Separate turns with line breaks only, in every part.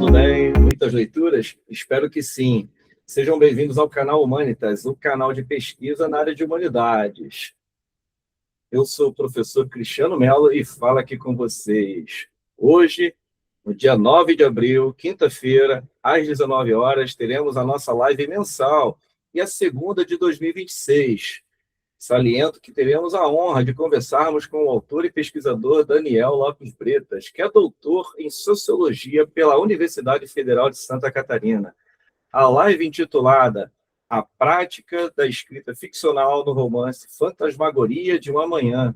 tudo bem? Muitas leituras? Espero que sim. Sejam bem-vindos ao canal Humanitas, o canal de pesquisa na área de humanidades. Eu sou o professor Cristiano Mello e falo aqui com vocês. Hoje, no dia 9 de abril, quinta-feira, às 19 horas, teremos a nossa live mensal e a segunda de 2026. Saliento que teremos a honra de conversarmos com o autor e pesquisador Daniel Lopes Bretas, que é doutor em Sociologia pela Universidade Federal de Santa Catarina. A live intitulada A Prática da Escrita Ficcional no Romance Fantasmagoria de uma Manhã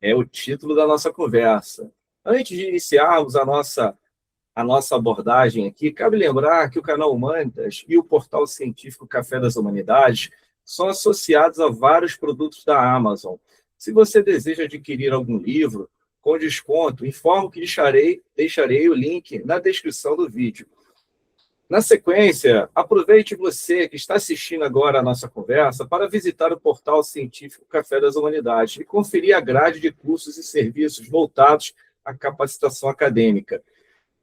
é o título da nossa conversa. Antes de iniciarmos a nossa abordagem aqui, cabe lembrar que o canal Humanitas e o portal científico Café das Humanidades são associados a vários produtos da Amazon. Se você deseja adquirir algum livro com desconto, informo que deixarei o link na descrição do vídeo. Na sequência, aproveite você que está assistindo agora a nossa conversa para visitar o portal científico Café das Humanidades e conferir a grade de cursos e serviços voltados à capacitação acadêmica.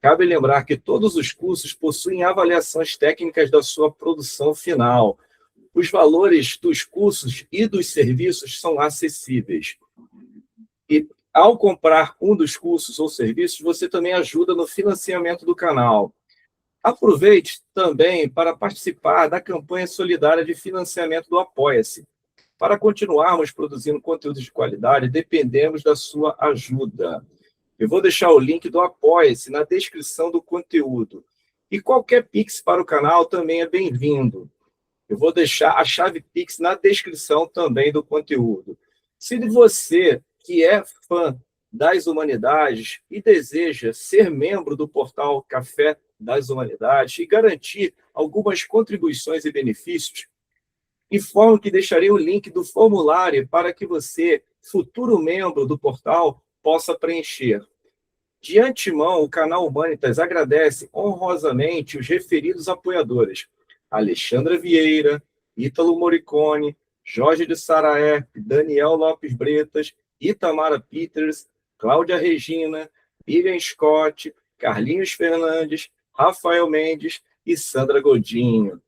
Cabe lembrar que todos os cursos possuem avaliações técnicas da sua produção final. Os valores dos cursos e dos serviços são acessíveis. E, ao comprar um dos cursos ou serviços, você também ajuda no financiamento do canal. Aproveite também para participar da campanha solidária de financiamento do Apoia-se. Para continuarmos produzindo conteúdos de qualidade, dependemos da sua ajuda. Eu vou deixar o link do Apoia-se na descrição do conteúdo. E qualquer Pix para o canal também é bem-vindo. Eu vou deixar a chave Pix na descrição também do conteúdo. Se você que é fã das humanidades e deseja ser membro do portal Café das Humanidades e garantir algumas contribuições e benefícios, informo que deixarei o link do formulário para que você, futuro membro do portal, possa preencher. De antemão, o canal Humanitas agradece honrosamente os referidos apoiadores: Alexandra Vieira, Ítalo Morricone, Jorge de Saraé, Daniel Lopes Bretas, Itamara Peters, Cláudia Regina, Vivian Scott, Carlinhos Fernandes, Rafael Mendes e Sandra Godinho.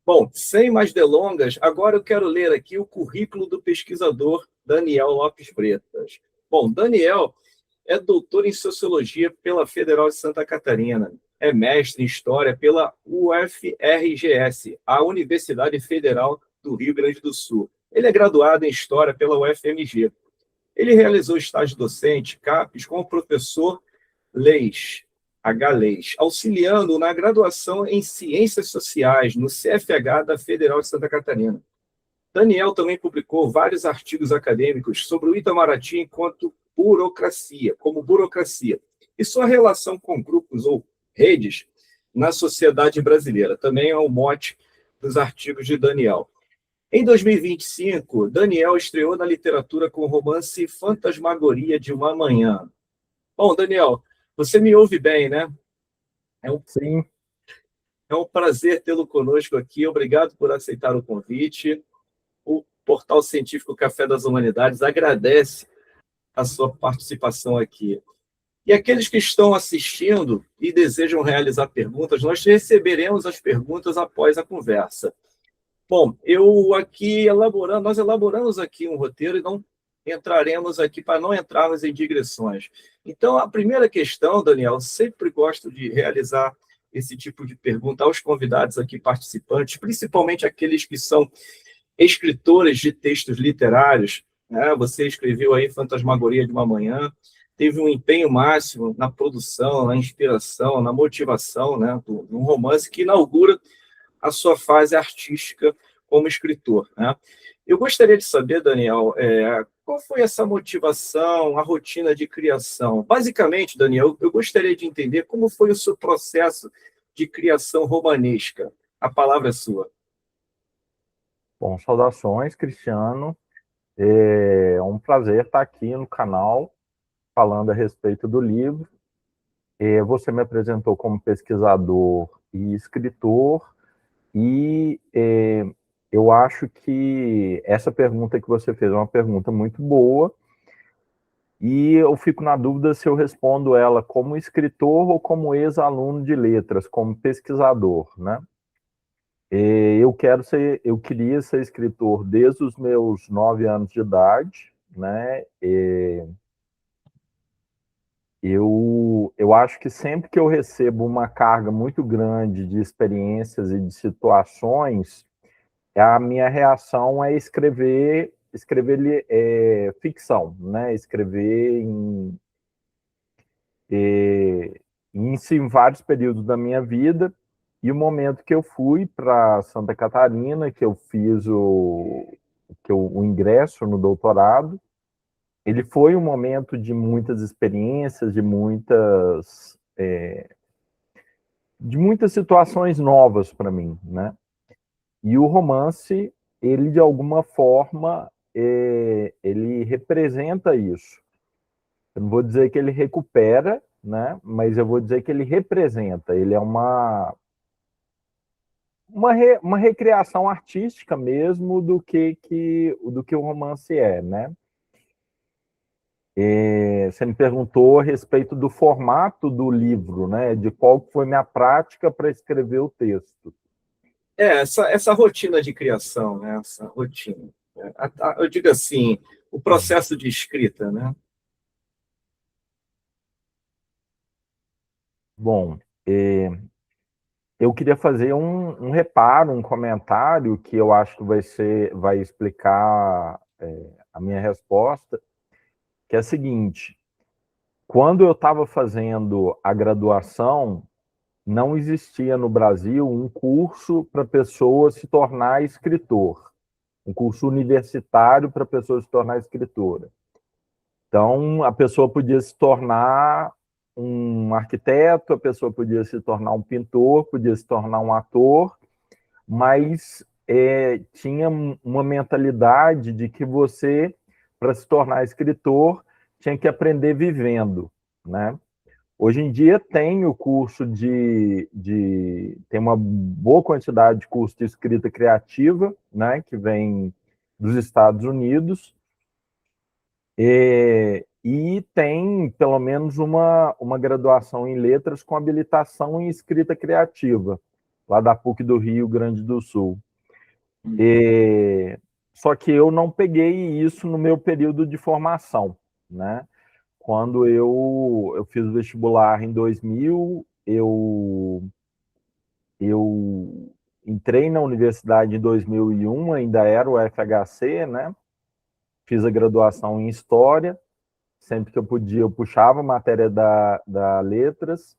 Bom, sem mais delongas, agora eu quero ler aqui o currículo do pesquisador Daniel Lopes Bretas. Bom, Daniel é doutor em Sociologia pela Federal de Santa Catarina, é mestre em História pela UFRGS, a Universidade Federal do Rio Grande do Sul. Ele é graduado em História pela UFMG. Ele realizou estágio docente, CAPES, com o professor H. Leis, auxiliando na graduação em Ciências Sociais, no CFH da Federal de Santa Catarina. Daniel também publicou vários artigos acadêmicos sobre o Itamaraty enquanto como burocracia, e sua relação com grupos ou redes na sociedade brasileira. Também é o mote dos artigos de Daniel. Em 2025, Daniel estreou na literatura com o romance Fantasmagoria de uma Manhã. Bom, Daniel, você me ouve bem, né?
Sim.
É um prazer tê-lo conosco aqui. Obrigado por aceitar o convite. O Portal Científico Café das Humanidades agradece a sua participação aqui. E aqueles que estão assistindo e desejam realizar perguntas, nós receberemos as perguntas após a conversa. Bom, nós elaboramos aqui um roteiro e não entraremos aqui para não entrarmos em digressões. Então, a primeira questão, Daniel, sempre gosto de realizar esse tipo de pergunta aos convidados aqui participantes, principalmente aqueles que são escritores de textos literários, né? Você escreveu aí Fantasmagoria de uma Manhã, teve um empenho máximo na produção, na inspiração, na motivação, né, de um romance que inaugura a sua fase artística como escritor, né? Eu gostaria de saber, Daniel, qual foi essa motivação, a rotina de criação? Basicamente, Daniel, eu gostaria de entender como foi o seu processo de criação romanesca. A palavra é sua.
Bom, saudações, Cristiano. É um prazer estar aqui no canal falando a respeito do livro. Você me apresentou como pesquisador e escritor, e eu acho que essa pergunta que você fez é uma pergunta muito boa, E eu fico na dúvida se eu respondo ela como escritor ou como ex-aluno de letras, como pesquisador, né? Eu queria ser escritor desde os meus 9 anos de idade, né? Eu acho que sempre que eu recebo uma carga muito grande de experiências e de situações, a minha reação é escrever ficção, né? Escrever em vários períodos da minha vida. E o momento que eu fui para Santa Catarina, que eu fiz o ingresso no doutorado, ele foi um momento de muitas experiências, de muitas situações novas para mim, né? E o romance, ele de alguma forma, ele representa isso. Eu não vou dizer que ele recupera, né? Mas eu vou dizer que ele representa. Ele é uma recriação artística mesmo do que o romance é, né? Você me perguntou a respeito do formato do livro, né? De qual foi minha prática para escrever o texto.
Essa rotina de criação, né? Essa rotina. Eu digo assim, o processo de escrita, né?
Bom, eu queria fazer um reparo, um comentário que eu acho que vai explicar a minha resposta, que é a seguinte: quando eu estava fazendo a graduação, não existia no Brasil um curso para pessoa se tornar escritor, um curso universitário para pessoa se tornar escritora. Então, a pessoa podia se tornar um arquiteto, a pessoa podia se tornar um pintor, podia se tornar um ator, mas tinha uma mentalidade de que você, para se tornar escritor, tinha que aprender vivendo, né? Hoje em dia tem o curso tem uma boa quantidade de curso de escrita criativa, né, que vem dos Estados Unidos, e tem pelo menos uma graduação em letras com habilitação em escrita criativa, lá da PUC do Rio Grande do Sul. Só que eu não peguei isso no meu período de formação, né? Quando eu fiz o vestibular em 2000, eu entrei na universidade em 2001, ainda era o FHC, né? Fiz a graduação em História, sempre que eu podia eu puxava matéria da Letras,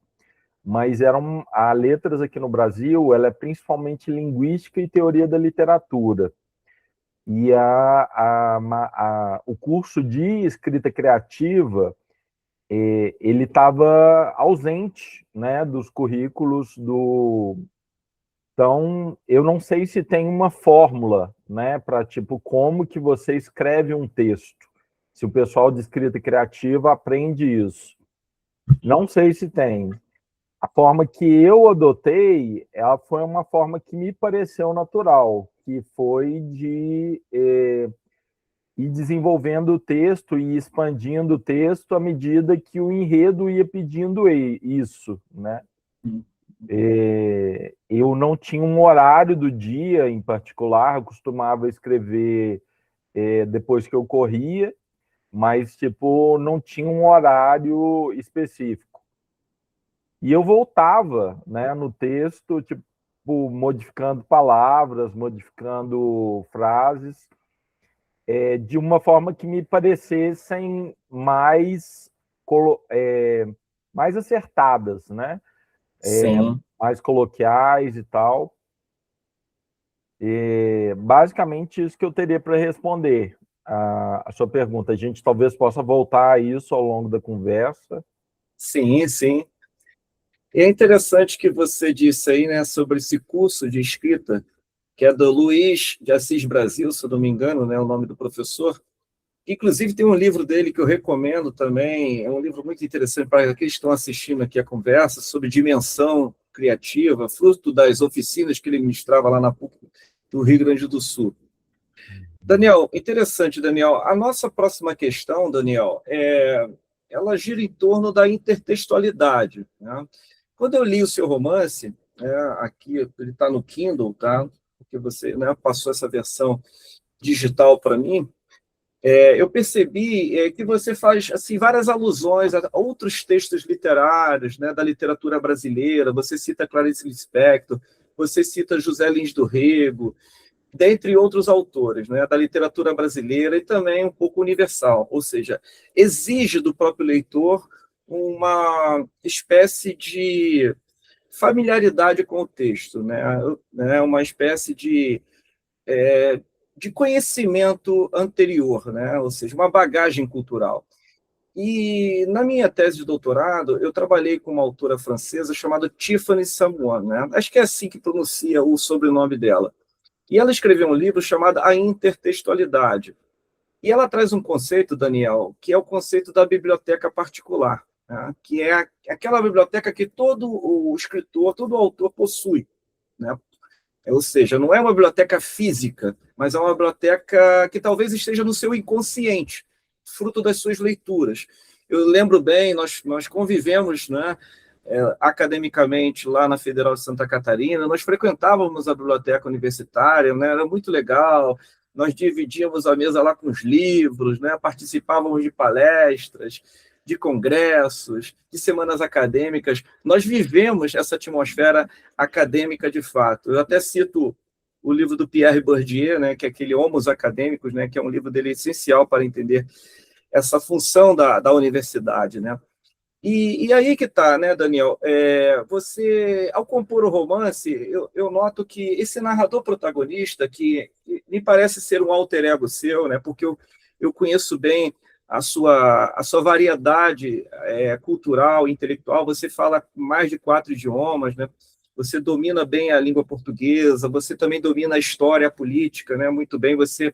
mas a Letras aqui no Brasil, ela é principalmente linguística e teoria da literatura. E o curso de escrita criativa, ele estava ausente, né, dos currículos do... Então, eu não sei se tem uma fórmula, né, para tipo como que você escreve um texto. Se o pessoal de escrita criativa aprende isso. Não sei se tem. A forma que eu adotei, ela foi uma forma que me pareceu natural, que foi de ir desenvolvendo o texto e expandindo o texto à medida que o enredo ia pedindo isso, né? Eu não tinha um horário do dia em particular, eu costumava escrever depois que eu corria, mas tipo não tinha um horário específico. E eu voltava, né, no texto, tipo modificando palavras, modificando frases, de uma forma que me parecessem mais acertadas, né?
Sim.
Mais coloquiais e tal. Basicamente, isso que eu teria para responder a sua pergunta. A gente talvez possa voltar a isso ao longo da conversa.
Sim, sim. E é interessante que você disse aí, né, sobre esse curso de escrita, que é do Luiz de Assis Brasil, se eu não me engano, né, o nome do professor. Inclusive, tem um livro dele que eu recomendo também, é um livro muito interessante para aqueles que estão assistindo aqui a conversa, sobre dimensão criativa, fruto das oficinas que ele ministrava lá na PUC do Rio Grande do Sul. Daniel, interessante, Daniel. A nossa próxima questão, Daniel, ela gira em torno da intertextualidade, né? Quando eu li o seu romance, aqui ele está no Kindle, tá? Porque você, né, passou essa versão digital para mim. Eu percebi que você faz assim várias alusões a outros textos literários, né, da literatura brasileira. Você cita Clarice Lispector, você cita José Lins do Rego, dentre outros autores, né, da literatura brasileira e também um pouco universal, ou seja, exige do próprio leitor uma espécie de familiaridade com o texto, né, uma espécie de conhecimento anterior, né, ou seja, uma bagagem cultural. E na minha tese de doutorado, eu trabalhei com uma autora francesa chamada Tiffany Samuan, né? Acho que é assim que pronuncia o sobrenome dela. E ela escreveu um livro chamado A Intertextualidade. E ela traz um conceito, Daniel, que é o conceito da biblioteca particular, né? Que é aquela biblioteca que todo o escritor, todo o autor possui, né? Ou seja, não é uma biblioteca física, mas é uma biblioteca que talvez esteja no seu inconsciente, fruto das suas leituras. Eu lembro bem, nós convivemos, né, academicamente lá na Federal de Santa Catarina, nós frequentávamos a biblioteca universitária, né, era muito legal, nós dividíamos a mesa lá com os livros, né, participávamos de palestras, de congressos, de semanas acadêmicas, nós vivemos essa atmosfera acadêmica de fato. Eu até cito o livro do Pierre Bourdieu, né, que é aquele Homos Acadêmicos, né, que é um livro dele essencial para entender essa função da universidade, né? E aí que está, né, Daniel? Você, ao compor o romance, eu noto que esse narrador protagonista, que me parece ser um alter ego seu, né, porque eu conheço bem a sua variedade cultural, intelectual, você fala mais de 4 idiomas, né? Você domina bem a língua portuguesa, você também domina a história, a política, né? Muito bem, você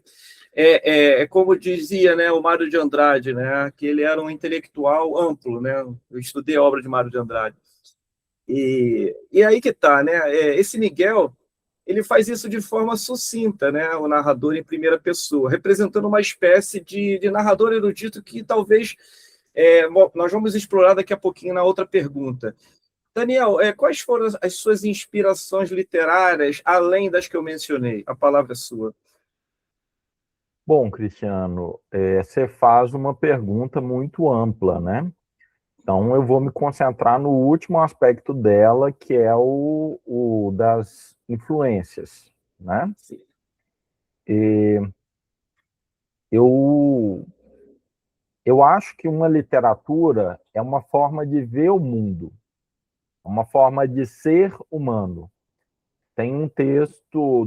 como dizia, né, o Mário de Andrade, né, que ele era um intelectual amplo, né? Eu estudei a obra de Mário de Andrade. E aí que está, né? Esse Miguel, ele faz isso de forma sucinta, né? O narrador em primeira pessoa, representando uma espécie de narrador erudito que talvez nós vamos explorar daqui a pouquinho na outra pergunta. Daniel, quais foram as suas inspirações literárias, além das que eu mencionei? A palavra é sua.
Bom, Cristiano, você faz uma pergunta muito ampla, né? Então, eu vou me concentrar no último aspecto dela, que é o das influências, né?
Sim.
E eu, eu acho que uma literatura é uma forma de ver o mundo, uma forma de ser humano. Tem um texto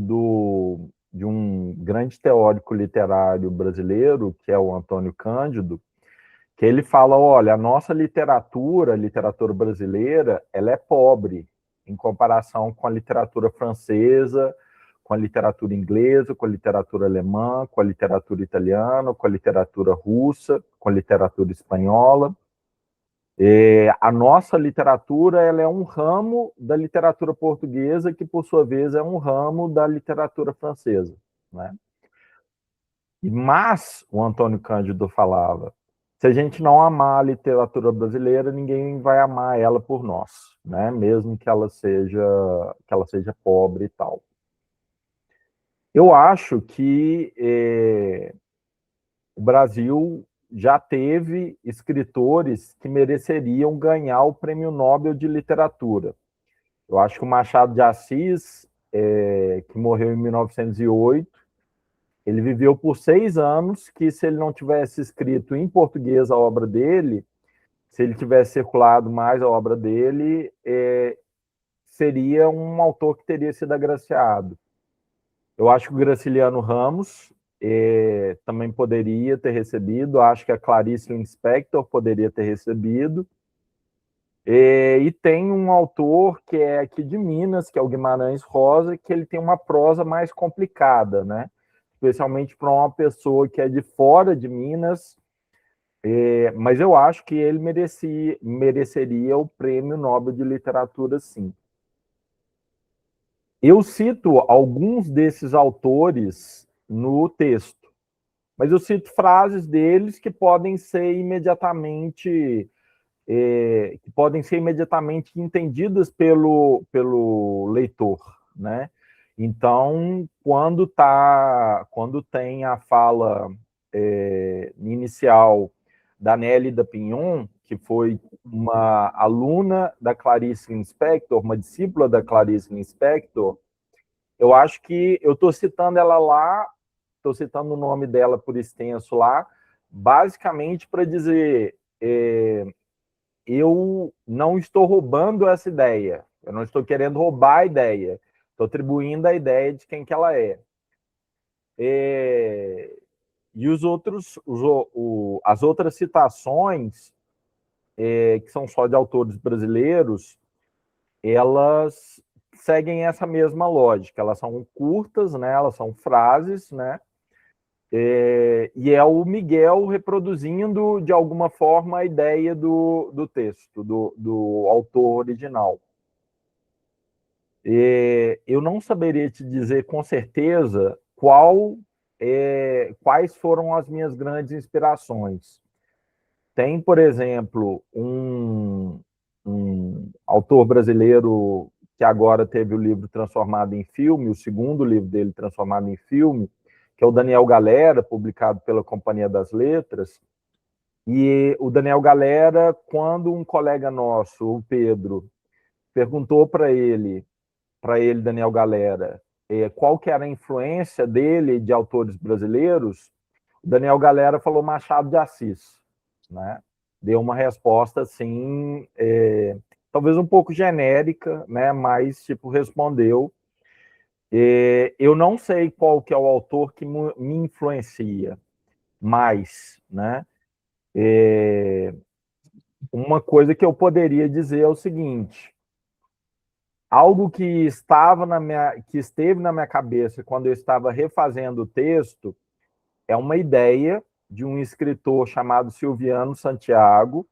de um grande teórico literário brasileiro, que é o Antônio Cândido, que ele fala, olha, a nossa literatura, a literatura brasileira, ela é pobre em comparação com a literatura francesa, com a literatura inglesa, com a literatura alemã, com a literatura italiana, com a literatura russa, com a literatura espanhola. A nossa literatura ela é um ramo da literatura portuguesa, que, por sua vez, é um ramo da literatura francesa, né? Mas, o Antônio Cândido falava, se a gente não amar a literatura brasileira, ninguém vai amar ela por nós, né? Mesmo que ela seja pobre e tal. Eu acho que o Brasil já teve escritores que mereceriam ganhar o Prêmio Nobel de Literatura. Eu acho que o Machado de Assis, que morreu em 1908, ele viveu por 6 anos, que se ele não tivesse escrito em português a obra dele, se ele tivesse circulado mais a obra dele, seria um autor que teria sido agraciado. Eu acho que o Graciliano Ramos também poderia ter recebido, acho que a Clarice Lispector poderia ter recebido. E tem um autor que é aqui de Minas, que é o Guimarães Rosa, que ele tem uma prosa mais complicada, né? Especialmente para uma pessoa que é de fora de Minas, mas eu acho que ele mereceria o Prêmio Nobel de Literatura, sim. Eu cito alguns desses autores no texto. Mas eu cito frases deles que podem ser imediatamente entendidas pelo leitor, né? Então, quando tem a fala inicial da Nélida Pinhon, que foi uma aluna da Clarice Lispector, uma discípula da Clarice Lispector, eu acho que eu estou citando ela lá, estou citando o nome dela por extenso lá, basicamente para dizer eu não estou roubando essa ideia, eu não estou querendo roubar a ideia, estou atribuindo a ideia de quem que ela é. E as outras citações, que são só de autores brasileiros, elas seguem essa mesma lógica, elas são curtas, né? Elas são frases, né? E é o Miguel reproduzindo, de alguma forma, a ideia do texto, do autor original. Eu não saberia te dizer com certeza quais foram as minhas grandes inspirações. Tem, por exemplo, um autor brasileiro que agora teve o livro transformado em filme, o segundo livro dele transformado em filme, que é o Daniel Galera, publicado pela Companhia das Letras. E o Daniel Galera, quando um colega nosso, o Pedro, perguntou para ele, Daniel Galera, qual que era a influência dele de autores brasileiros, o Daniel Galera falou Machado de Assis, né? Deu uma resposta assim, talvez um pouco genérica, né? Mas tipo respondeu. Eu não sei qual que é o autor que me influencia mais, né? Uma coisa que eu poderia dizer é o seguinte: algo que esteve na minha cabeça quando eu estava refazendo o texto é uma ideia de um escritor chamado Silviano Santiago,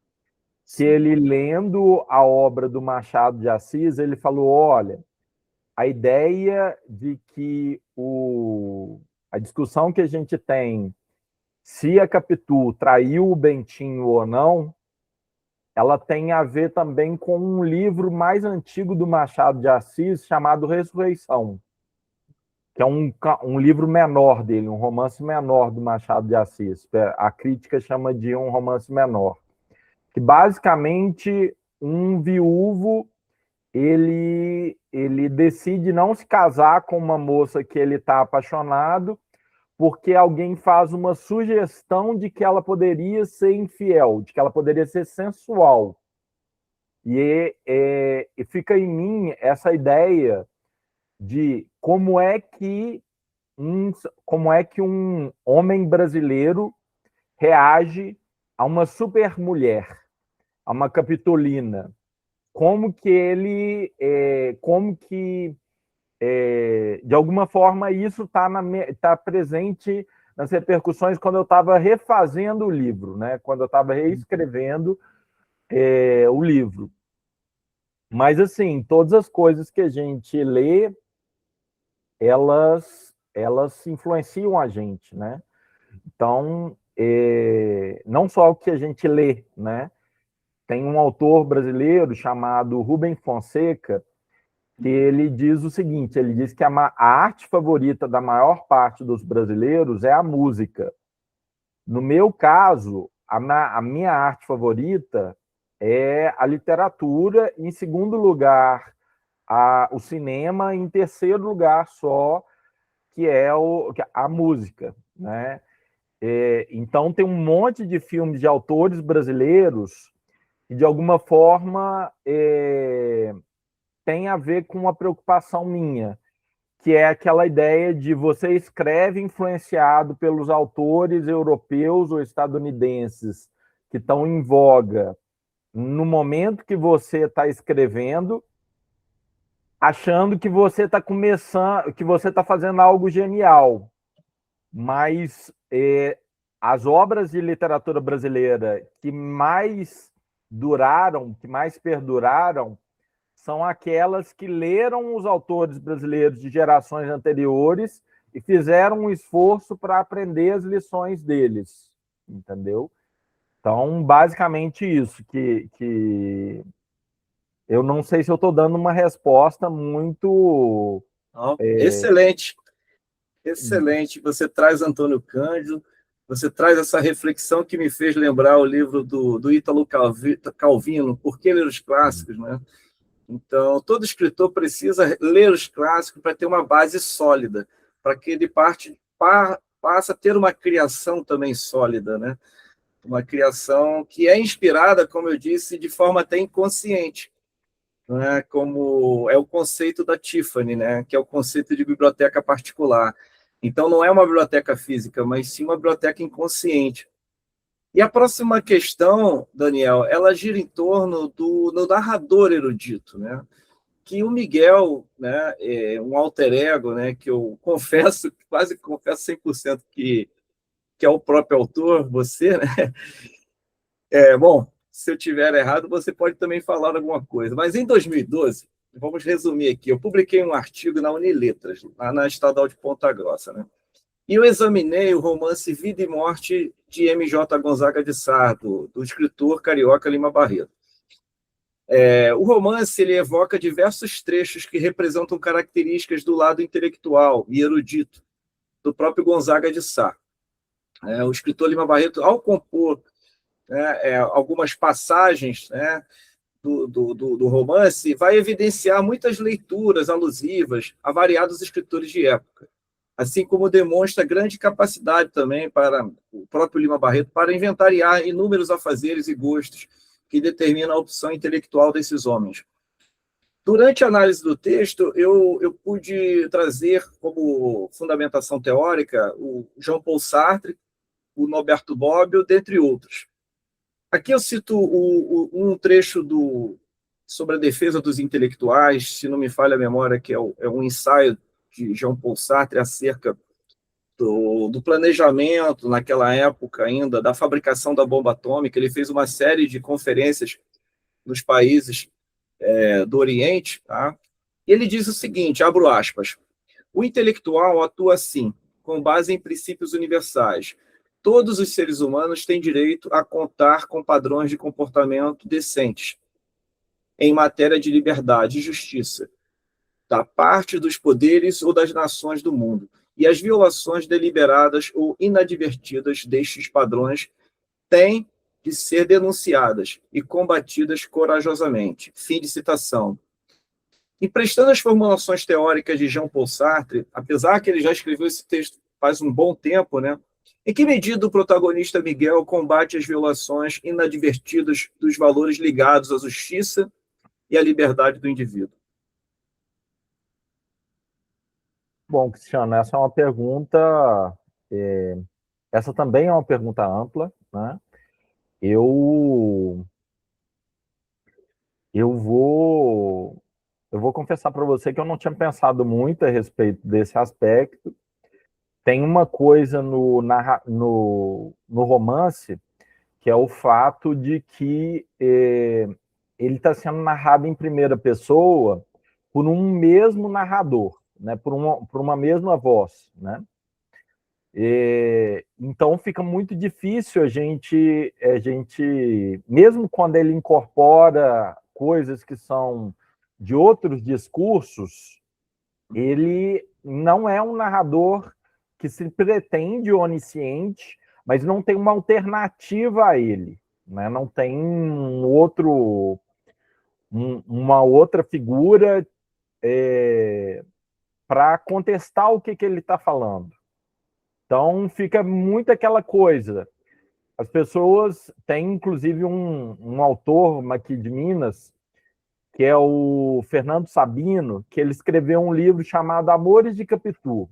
que ele, lendo a obra do Machado de Assis, ele falou: olha, a ideia de que a discussão que a gente tem se a Capitu traiu o Bentinho ou não, ela tem a ver também com um livro mais antigo do Machado de Assis, chamado Ressurreição, que é um livro menor dele, um romance menor do Machado de Assis. A crítica chama de um romance menor. Que basicamente um viúvo ele decide não se casar com uma moça que ele está apaixonado, porque alguém faz uma sugestão de que ela poderia ser infiel, de que ela poderia ser sensual. E fica em mim essa ideia de como é que um homem brasileiro reage a uma supermulher, a uma Capitolina. Como que de alguma forma isso está presente nas repercussões quando eu estava refazendo o livro, né? Quando eu estava reescrevendo o livro. Mas, assim, todas as coisas que a gente lê, elas influenciam a gente, né? Então, não só o que a gente lê, né? Tem um autor brasileiro chamado Rubem Fonseca, que ele diz o seguinte, ele diz que a arte favorita da maior parte dos brasileiros é a música. No meu caso, a minha arte favorita é a literatura, em segundo lugar, o cinema, em terceiro lugar só, que é a música, né? Então, tem um monte de filmes de autores brasileiros que, de alguma forma, tem a ver com uma preocupação minha, que é aquela ideia de você escreve influenciado pelos autores europeus ou estadunidenses que estão em voga no momento que você está escrevendo, achando que você está começando, que você está fazendo algo genial. Mas as obras de literatura brasileira que mais duraram, que mais perduraram, são aquelas que leram os autores brasileiros de gerações anteriores e fizeram um esforço para aprender as lições deles, entendeu? Então, basicamente isso, que eu não sei se eu estou dando uma resposta muito...
Excelente, excelente. Você traz Antônio Cândido, você traz essa reflexão que me fez lembrar o livro do Ítalo Calvino, Por que Ler os Clássicos, né? Então, todo escritor precisa ler os clássicos para ter uma base sólida, para que ele passe a ter uma criação também sólida, né? Uma criação que é inspirada, como eu disse, de forma até inconsciente, né? Como é o conceito da Tiffany, né? Que é o conceito de biblioteca particular. Então, não é uma biblioteca física, mas sim uma biblioteca inconsciente. E a próxima questão, Daniel, ela gira em torno do narrador erudito, né? Que o Miguel, né, é um alter ego, né, que eu confesso, quase confesso 100% que é o próprio autor, você, né? Bom, se eu tiver errado, você pode também falar alguma coisa. Mas em 2012, vamos resumir aqui, eu publiquei um artigo na Uniletras, lá na Estadual de Ponta Grossa, né? E eu examinei o romance Vida e Morte de M.J. Gonzaga de Sá, do escritor carioca Lima Barreto. O romance ele evoca diversos trechos que representam características do lado intelectual e erudito do próprio Gonzaga de Sá. O escritor Lima Barreto, ao compor, né, algumas passagens, né, do romance, vai evidenciar muitas leituras alusivas a variados escritores de época, assim como demonstra grande capacidade também para o próprio Lima Barreto para inventariar inúmeros afazeres e gostos que determinam a opção intelectual desses homens. Durante a análise do texto, eu pude trazer como fundamentação teórica o Jean-Paul Sartre, o Norberto Bobbio, dentre outros. Aqui eu cito um trecho sobre a defesa dos intelectuais, se não me falha a memória, que é um ensaio de Jean-Paul Sartre acerca do planejamento, naquela época ainda, da fabricação da bomba atômica. Ele fez uma série de conferências nos países do Oriente, tá? E ele diz o seguinte, abro aspas, o intelectual atua assim, com base em princípios universais. Todos os seres humanos têm direito a contar com padrões de comportamento decentes em matéria de liberdade e justiça, da parte dos poderes ou das nações do mundo, e as violações deliberadas ou inadvertidas destes padrões têm de ser denunciadas e combatidas corajosamente. Fim de citação. Emprestando as formulações teóricas de Jean-Paul Sartre, apesar que ele já escreveu esse texto faz um bom tempo, né? Em que medida o protagonista Miguel combate as violações inadvertidas dos valores ligados à justiça e à liberdade do indivíduo?
Bom, Cristiano, essa é uma pergunta... essa também é uma pergunta ampla, né? Eu vou confessar para você que eu não tinha pensado muito a respeito desse aspecto. Tem uma coisa no romance, que é o fato de que ele está sendo narrado em primeira pessoa por um mesmo narrador, né? por uma mesma voz, né? Então fica muito difícil a gente, mesmo quando ele incorpora coisas que são de outros discursos, ele não é um narrador que se pretende onisciente, mas não tem uma alternativa a ele, né? Não tem uma outra figura para contestar o que ele está falando. Então, fica muito aquela coisa. As pessoas têm, inclusive, um autor aqui de Minas, que é o Fernando Sabino, que ele escreveu um livro chamado Amores de Capitu.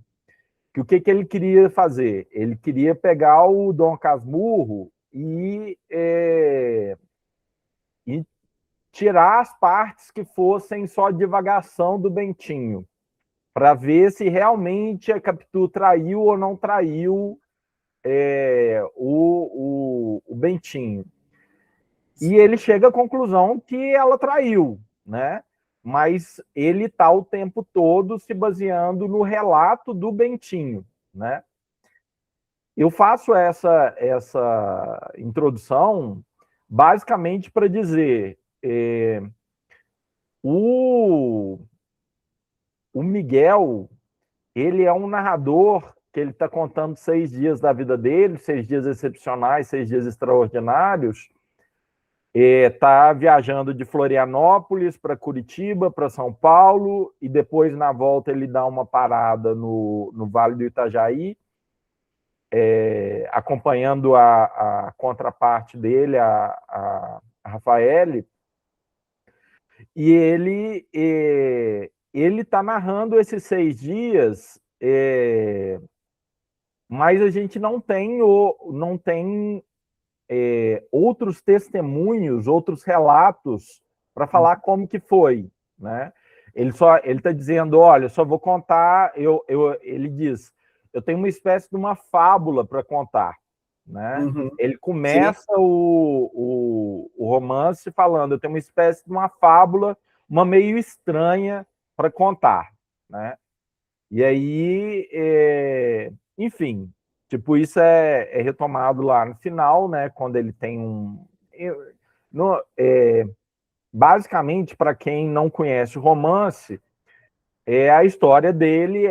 Que o que ele queria fazer? Ele queria pegar o Dom Casmurro e tirar as partes que fossem só divagação do Bentinho, para ver se realmente a Capitu traiu ou não traiu o Bentinho. E ele chega à conclusão que ela traiu, né? mas ele está o tempo todo se baseando no relato do Bentinho, né? Eu faço essa introdução basicamente para dizer o Miguel, ele é um narrador que ele está contando 6 dias da vida dele, 6 dias excepcionais, 6 dias extraordinários. Está viajando de Florianópolis para Curitiba, para São Paulo, e depois, na volta, ele dá uma parada no Vale do Itajaí, acompanhando a contraparte dele, a Rafaele, e ele está narrando esses 6 dias, mas a gente não tem outros testemunhos, outros relatos para falar como que foi, né? Ele está dizendo, olha, eu só vou contar, ele diz, eu tenho uma espécie de uma fábula para contar, né?
Uhum.
Ele começa o romance falando, eu tenho uma espécie de uma fábula, uma meio estranha para contar, né? E aí, enfim, tipo, isso é retomado lá no final, né? Quando ele tem basicamente, para quem não conhece o romance, a história dele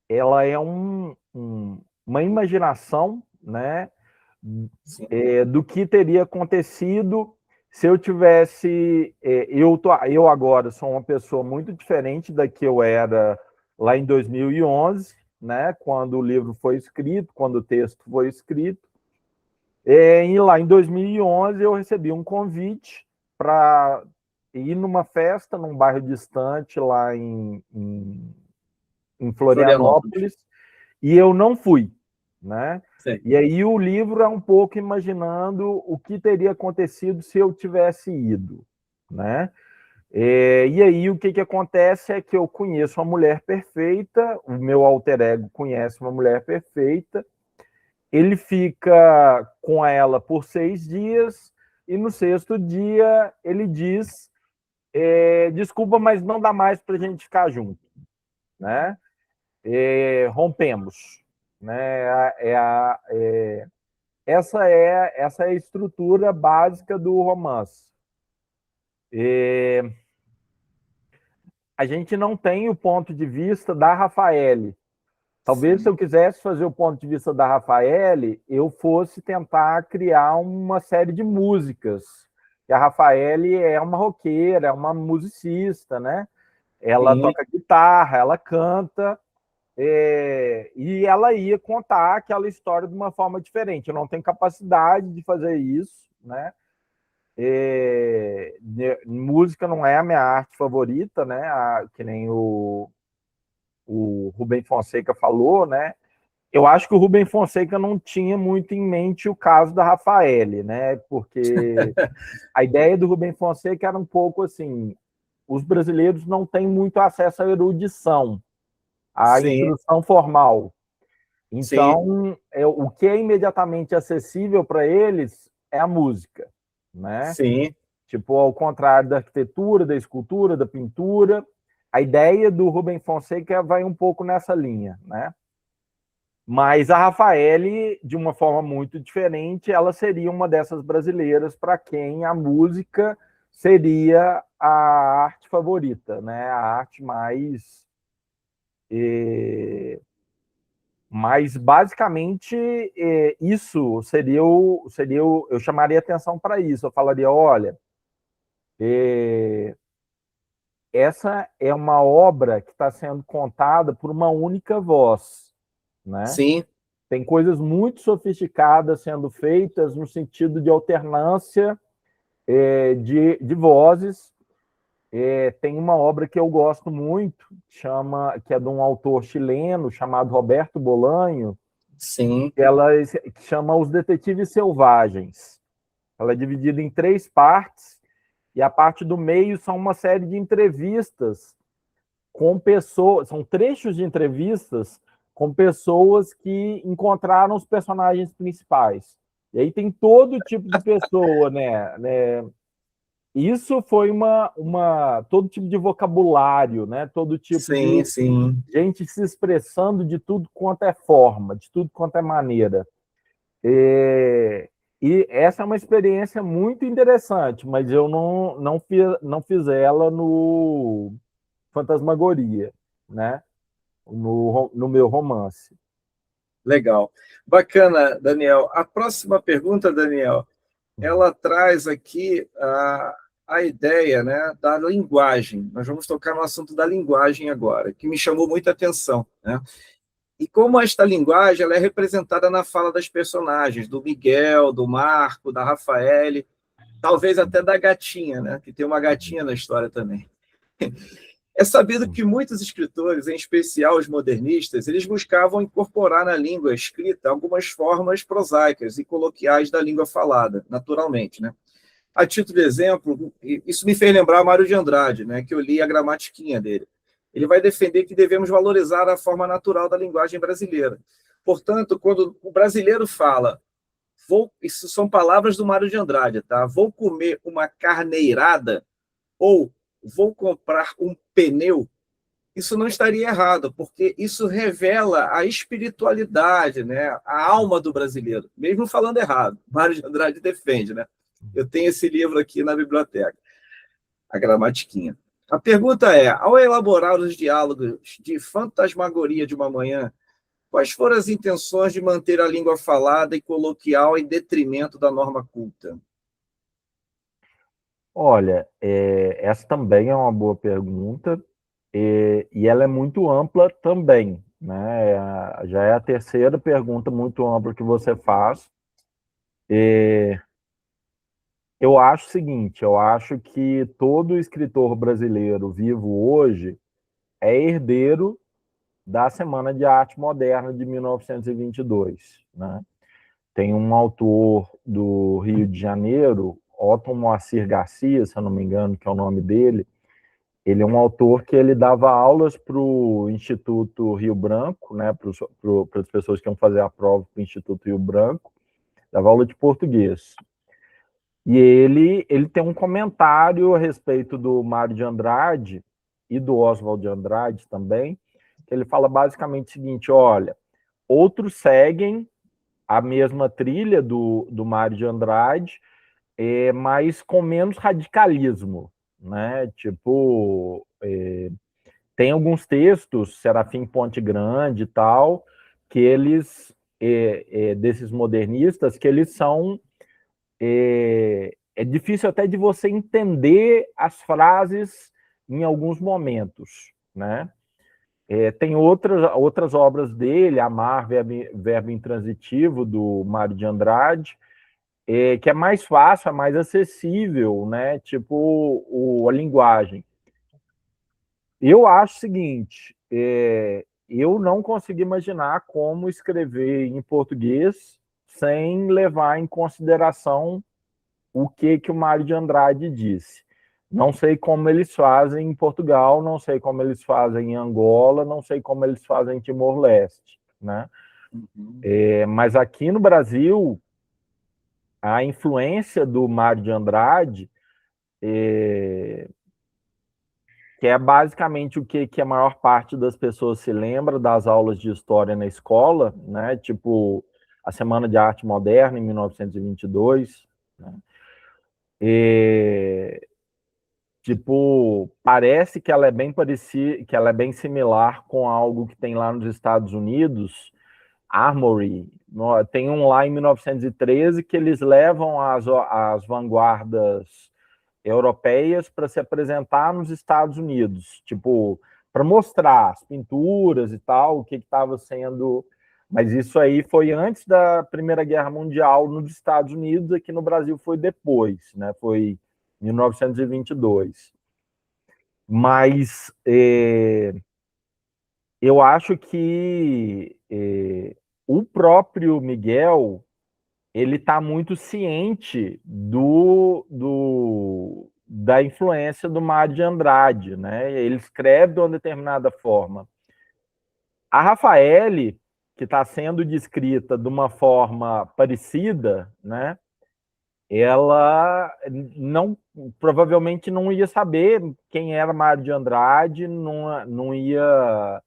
ela é uma imaginação, né? Do que teria acontecido se eu tivesse. Eu agora sou uma pessoa muito diferente da que eu era lá em 2011, né, quando o livro foi escrito, quando o texto foi escrito. E lá em 2011 eu recebi um convite para ir numa festa num bairro distante lá em Florianópolis, e eu não fui, né?
Sim.
E aí o livro é um pouco imaginando o que teria acontecido se eu tivesse ido, né? E aí o que acontece é que eu conheço uma mulher perfeita, o meu alter ego conhece uma mulher perfeita, ele fica com ela por 6 dias, e no 6º dia ele diz, desculpa, mas não dá mais para a gente ficar junto, né? Rompemos, né? Essa é a estrutura básica do romance. A gente não tem o ponto de vista da Rafaele. Talvez, se eu quisesse fazer o ponto de vista da Rafaele, eu fosse tentar criar uma série de músicas. E a Rafaele é uma roqueira, é uma musicista, né? Ela toca guitarra, ela canta, e ela ia contar aquela história de uma forma diferente. Eu não tenho capacidade de fazer isso, né? Música não é a minha arte favorita, né? Que nem o Rubem Fonseca falou, né? Eu acho que o Rubem Fonseca não tinha muito em mente o caso da Rafaele, né? Porque a ideia do Rubem Fonseca era um pouco assim: os brasileiros não têm muito acesso à erudição, à instrução formal. Então, o que é imediatamente acessível para eles é a música, né?
Sim.
Tipo, ao contrário da arquitetura, da escultura, da pintura, a ideia do Rubem Fonseca vai um pouco nessa linha, né? Mas a Rafaele, de uma forma muito diferente, ela seria uma dessas brasileiras para quem a música seria a arte favorita, né? A arte mais... Mas, basicamente, isso seria eu chamaria atenção para isso. Eu falaria, olha, essa é uma obra que está sendo contada por uma única voz, né?
Sim.
Tem coisas muito sofisticadas sendo feitas no sentido de alternância de vozes. Tem uma obra que eu gosto muito, que é de um autor chileno chamado Roberto Bolanho,
Sim.
que chama Os Detetives Selvagens. Ela é dividida em 3 partes, e a parte do meio são uma série de entrevistas com pessoas, são trechos de entrevistas com pessoas que encontraram os personagens principais. E aí tem todo tipo de pessoa, né? isso foi todo tipo de vocabulário, né? Todo tipo
Sim,
de
sim.
gente se expressando de tudo quanto é forma, de tudo quanto é maneira. E essa é uma experiência muito interessante, mas eu não fiz ela no Fantasmagoria, né? No meu romance.
Legal. Bacana, Daniel. A próxima pergunta, Daniel, ela traz aqui a ideia, né, da linguagem. Nós vamos tocar no assunto da linguagem agora, que me chamou muita atenção, né? E como esta linguagem ela é representada na fala das personagens, do Miguel, do Marco, da Rafaele, talvez até da gatinha, né? Que tem uma gatinha na história também. É sabido que muitos escritores, em especial os modernistas, eles buscavam incorporar na língua escrita algumas formas prosaicas e coloquiais da língua falada, naturalmente, né? A título de exemplo, isso me fez lembrar Mário de Andrade, né, que eu li a gramatiquinha dele. Ele vai defender que devemos valorizar a forma natural da linguagem brasileira. Portanto, quando o brasileiro fala, isso são palavras do Mário de Andrade, tá? Vou comer uma carneirada ou vou comprar um pneu, isso não estaria errado, porque isso revela a espiritualidade, né? A alma do brasileiro, mesmo falando errado. Mário de Andrade defende, né? Eu tenho esse livro aqui na biblioteca, a Gramatiquinha. A pergunta é: ao elaborar os diálogos de Fantasmagoria de uma Manhã, quais foram as intenções de manter a língua falada e coloquial em detrimento da norma culta?
Olha, essa também é uma boa pergunta, e ela é muito ampla também, né? Já é a terceira pergunta muito ampla que você faz. Eu acho o seguinte, eu acho que todo escritor brasileiro vivo hoje é herdeiro da Semana de Arte Moderna de 1922, né? Tem um autor do Rio de Janeiro, Otton Moacir Garcia, se eu não me engano, que é o nome dele. Ele é um autor que ele dava aulas para o Instituto Rio Branco, né, para as pessoas que iam fazer a prova para o Instituto Rio Branco, dava aula de português. E ele tem um comentário a respeito do Mário de Andrade e do Oswald de Andrade também, que ele fala basicamente o seguinte: olha, outros seguem a mesma trilha do Mário de Andrade, mas com menos radicalismo, né? Tipo, tem alguns textos, Serafim Ponte Grande e tal, que eles, desses modernistas, que eles são. É difícil até de você entender as frases em alguns momentos, né? Tem outras obras dele, Amar, Verbo Intransitivo, do Mário de Andrade, que é mais fácil, é mais acessível, né? Tipo, a linguagem. Eu acho o seguinte, eu não consigo imaginar como escrever em português sem levar em consideração o que o Mário de Andrade disse. Não sei como eles fazem em Portugal, não sei como eles fazem em Angola, não sei como eles fazem em Timor-Leste, né? Mas aqui no Brasil, a influência do Mário de Andrade, que é basicamente o que a maior parte das pessoas se lembra das aulas de história na escola, né? Tipo a Semana de Arte Moderna, em 1922, né? Tipo, parece que ela é bem parecida, que ela é bem similar com algo que tem lá nos Estados Unidos, Armory. Tem um lá em 1913 que eles levam as vanguardas europeias para se apresentar nos Estados Unidos, tipo, para mostrar as pinturas e tal, o que estava sendo. Mas isso aí foi antes da Primeira Guerra Mundial nos Estados Unidos, aqui no Brasil foi depois, né? Foi 1922. Mas eu acho que o próprio Miguel ele está muito ciente da influência do Mário de Andrade, né? Ele escreve de uma determinada forma. A Rafaele, que está sendo descrita de uma forma parecida, né? ela não, provavelmente não ia saber quem era Mário de Andrade, não ia...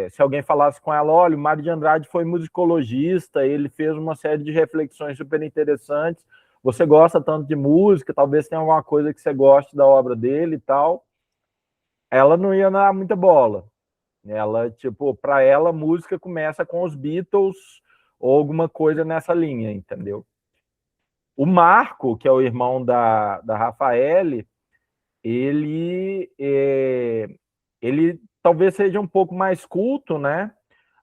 se alguém falasse com ela, olha, o Mário de Andrade foi musicologista, ele fez uma série de reflexões super interessantes, você gosta tanto de música, talvez tenha alguma coisa que você goste da obra dele e tal, ela não ia dar muita bola. Ela, tipo, para ela, música começa com os Beatles ou alguma coisa nessa linha, entendeu? O Marco, que é o irmão da Rafaele, ele talvez seja um pouco mais culto, né?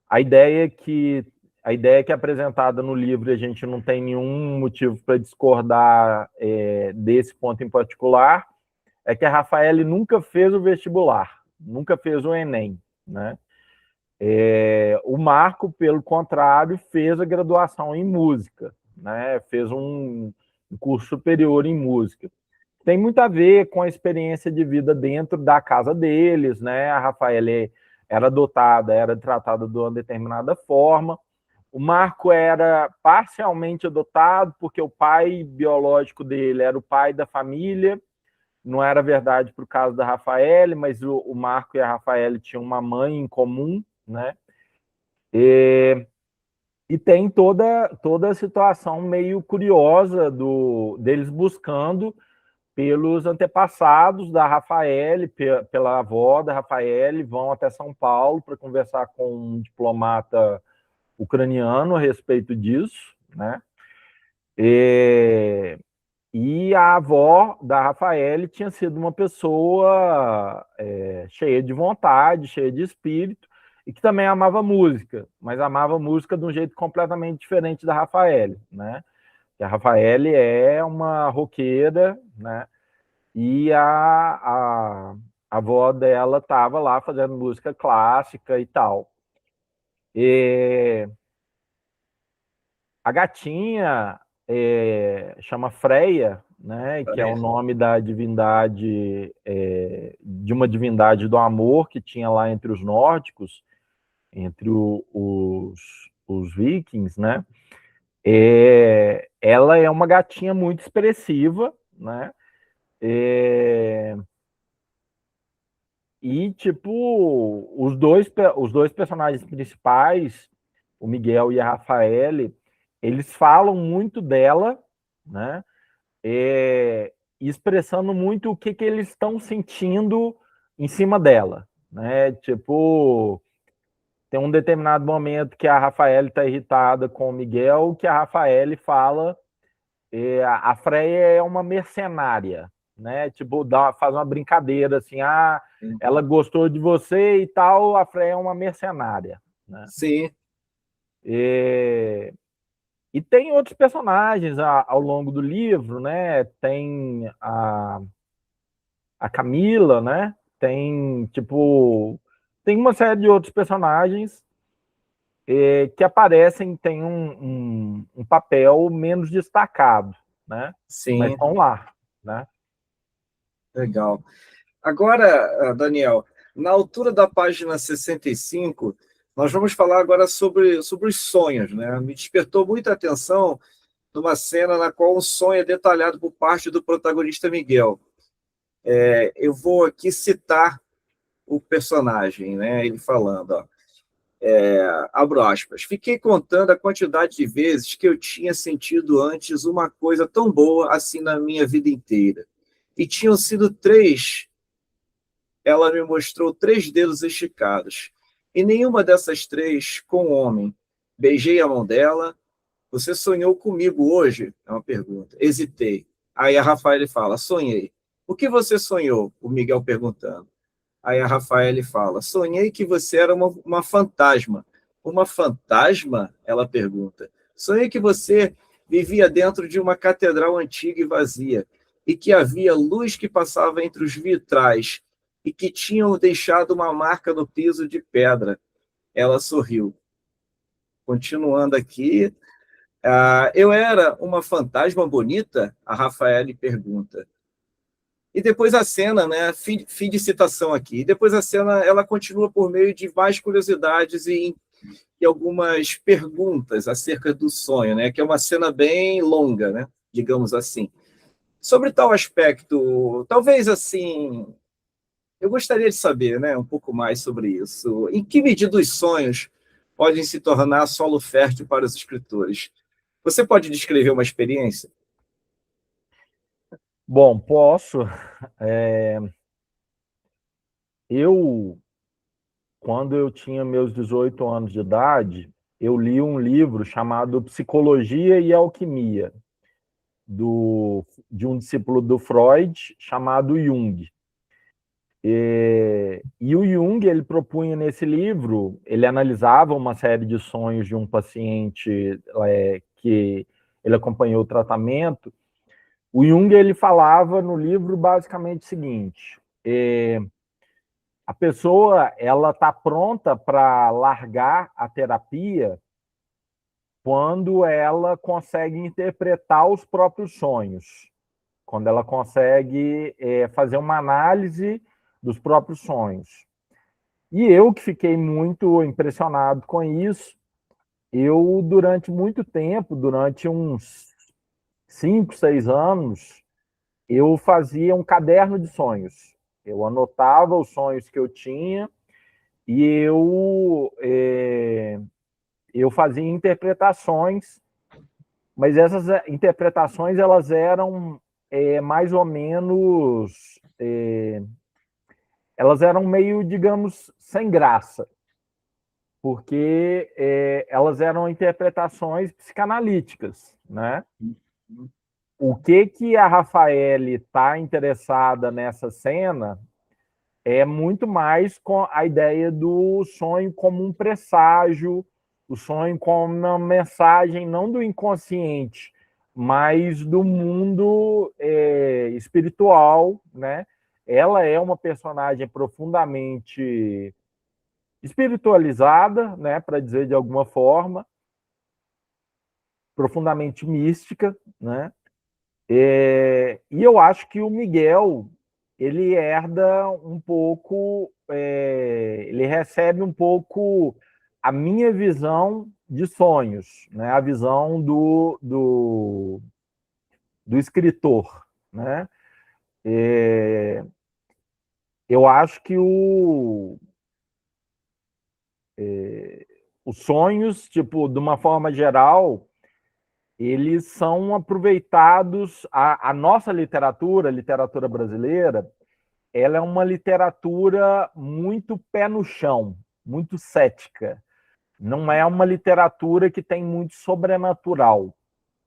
A ideia que a ideia que é apresentada no livro, a gente não tem nenhum motivo para discordar desse ponto em particular, é que a Rafaele nunca fez o vestibular, nunca fez o Enem, né? O Marco, pelo contrário, fez a graduação em música, né? Fez um curso superior em música. Tem muito a ver com a experiência de vida dentro da casa deles, né? A Rafaela era adotada, era tratada de uma determinada forma. O Marco era parcialmente adotado, porque o pai biológico dele era o pai da família. Não era verdade para o caso da Rafaela, mas o Marco e a Rafaela tinham uma mãe em comum, né? E tem toda a situação meio curiosa deles buscando pelos antepassados da Rafaele, pela avó da Rafaele, vão até São Paulo para conversar com um diplomata ucraniano a respeito disso, né? E a avó da Rafaele tinha sido uma pessoa cheia de vontade, cheia de espírito, e que também amava música, mas amava música de um jeito completamente diferente da Rafaele, né? E a Rafaele é uma roqueira, né? E a avó dela estava lá fazendo música clássica e tal. E a gatinha chama Freia, né, que é o nome da divindade, de uma divindade do amor que tinha lá entre os nórdicos, entre os vikings, né? Ela é uma gatinha muito expressiva, né? E, tipo, os dois personagens principais, o Miguel e a Rafaele, eles falam muito dela, né? Expressando muito o que eles estão sentindo em cima dela, né? Tipo, tem um determinado momento que a Rafaele está irritada com o Miguel, que a Rafaele fala a Freya é uma mercenária, né? Tipo, faz uma brincadeira assim, ela gostou de você e tal, a Freya é uma mercenária, né?
Sim.
E tem outros personagens ao longo do livro, né? Tem a Camila, né? Tem, tipo, tem uma série de outros personagens que aparecem, tem um papel menos destacado, né? Mas
Sim,
estão lá, né?
legal. Agora, Daniel, na altura da página 65, nós vamos falar agora sobre os sonhos, né? Me despertou muita atenção numa cena na qual um sonho é detalhado por parte do protagonista Miguel. Eu vou aqui citar o personagem, né? Ele falando, ó, abro aspas, fiquei contando a quantidade de vezes que eu tinha sentido antes uma coisa tão boa assim na minha vida inteira. E tinham sido três. Ela me mostrou três dedos esticados. E nenhuma dessas três com homem. Beijei a mão dela. Você sonhou comigo hoje? É uma pergunta. Hesitei. Aí a Rafaela fala, sonhei. O que você sonhou? O Miguel perguntando. Aí a Rafaela fala, sonhei que você era uma fantasma. Uma fantasma? Ela pergunta. Sonhei que você vivia dentro de uma catedral antiga e vazia, e que havia luz que passava entre os vitrais, e que tinham deixado uma marca no piso de pedra. Ela sorriu. Continuando aqui, eu era uma fantasma bonita? A Rafaela pergunta. E depois a cena, né, fim de citação aqui, e depois a cena ela continua por meio de mais curiosidades e algumas perguntas acerca do sonho, né, que é uma cena bem longa, né? digamos assim. Sobre tal aspecto, talvez assim, eu gostaria de saber, né, um pouco mais sobre isso. Em que medida os sonhos podem se tornar solo fértil para os escritores? Você pode descrever uma experiência?
Bom, posso. É, eu, quando eu tinha meus 18 anos de idade, eu li um livro chamado Psicologia e Alquimia, de um discípulo do Freud chamado Jung. E o Jung, ele propunha nesse livro, ele analisava uma série de sonhos de um paciente que ele acompanhou o tratamento. O Jung, ele falava no livro basicamente o seguinte: a pessoa, ela está pronta para largar a terapia quando ela consegue interpretar os próprios sonhos, quando ela consegue fazer uma análise dos próprios sonhos. E eu que fiquei muito impressionado com isso, eu durante muito tempo, durante uns 5, 6 anos, eu fazia um caderno de sonhos. Eu anotava os sonhos que eu tinha e eu fazia interpretações, mas essas interpretações elas eram mais ou menos, elas eram meio, digamos, sem graça, porque elas eram interpretações psicanalíticas, né? O que a Rafaele está interessada nessa cena é muito mais com a ideia do sonho como um presságio, o sonho como uma mensagem não do inconsciente, mas do mundo espiritual, né? Ela é uma personagem profundamente espiritualizada, né, para dizer de alguma forma, profundamente mística, né? E eu acho que o Miguel ele herda um pouco, ele recebe um pouco a minha visão de sonhos, né? A visão do escritor, né? Eu acho que os sonhos, tipo, de uma forma geral, eles são aproveitados. A nossa literatura, a literatura brasileira, ela é uma literatura muito pé no chão, muito cética. Não é uma literatura que tem muito sobrenatural.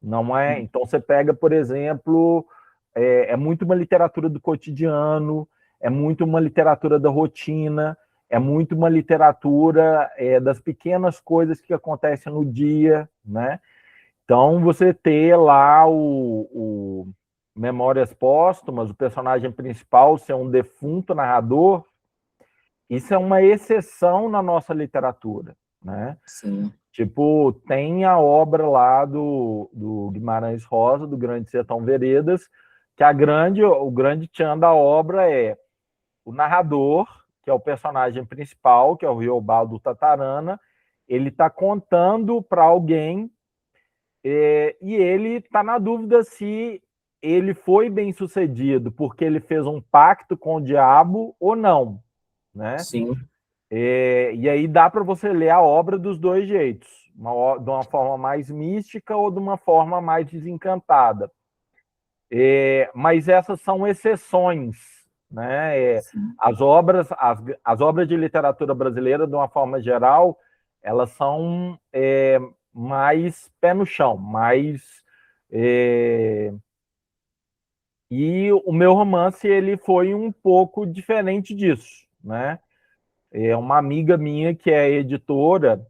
Não é. Então você pega, por exemplo, é muito uma literatura do cotidiano, é muito uma literatura da rotina, é muito uma literatura das pequenas coisas que acontecem no dia, né? Então, você ter lá o Memórias Póstumas, o personagem principal ser um defunto narrador, isso é uma exceção na nossa literatura, né?
Sim.
Tipo, tem a obra lá do Guimarães Rosa, do Grande Sertão Veredas, que o grande tchan da obra é o narrador, que é o personagem principal, que é o Riobaldo Tatarana, ele está contando para alguém e ele está na dúvida se ele foi bem sucedido porque ele fez um pacto com o diabo ou não, né?
Sim.
E aí dá para você ler a obra dos dois jeitos, de uma forma mais mística ou de uma forma mais desencantada. Mas essas são exceções, né? As obras de literatura brasileira, de uma forma geral, elas são mais pé no chão, mais e o meu romance ele foi um pouco diferente disso, né? Uma amiga minha que é editora,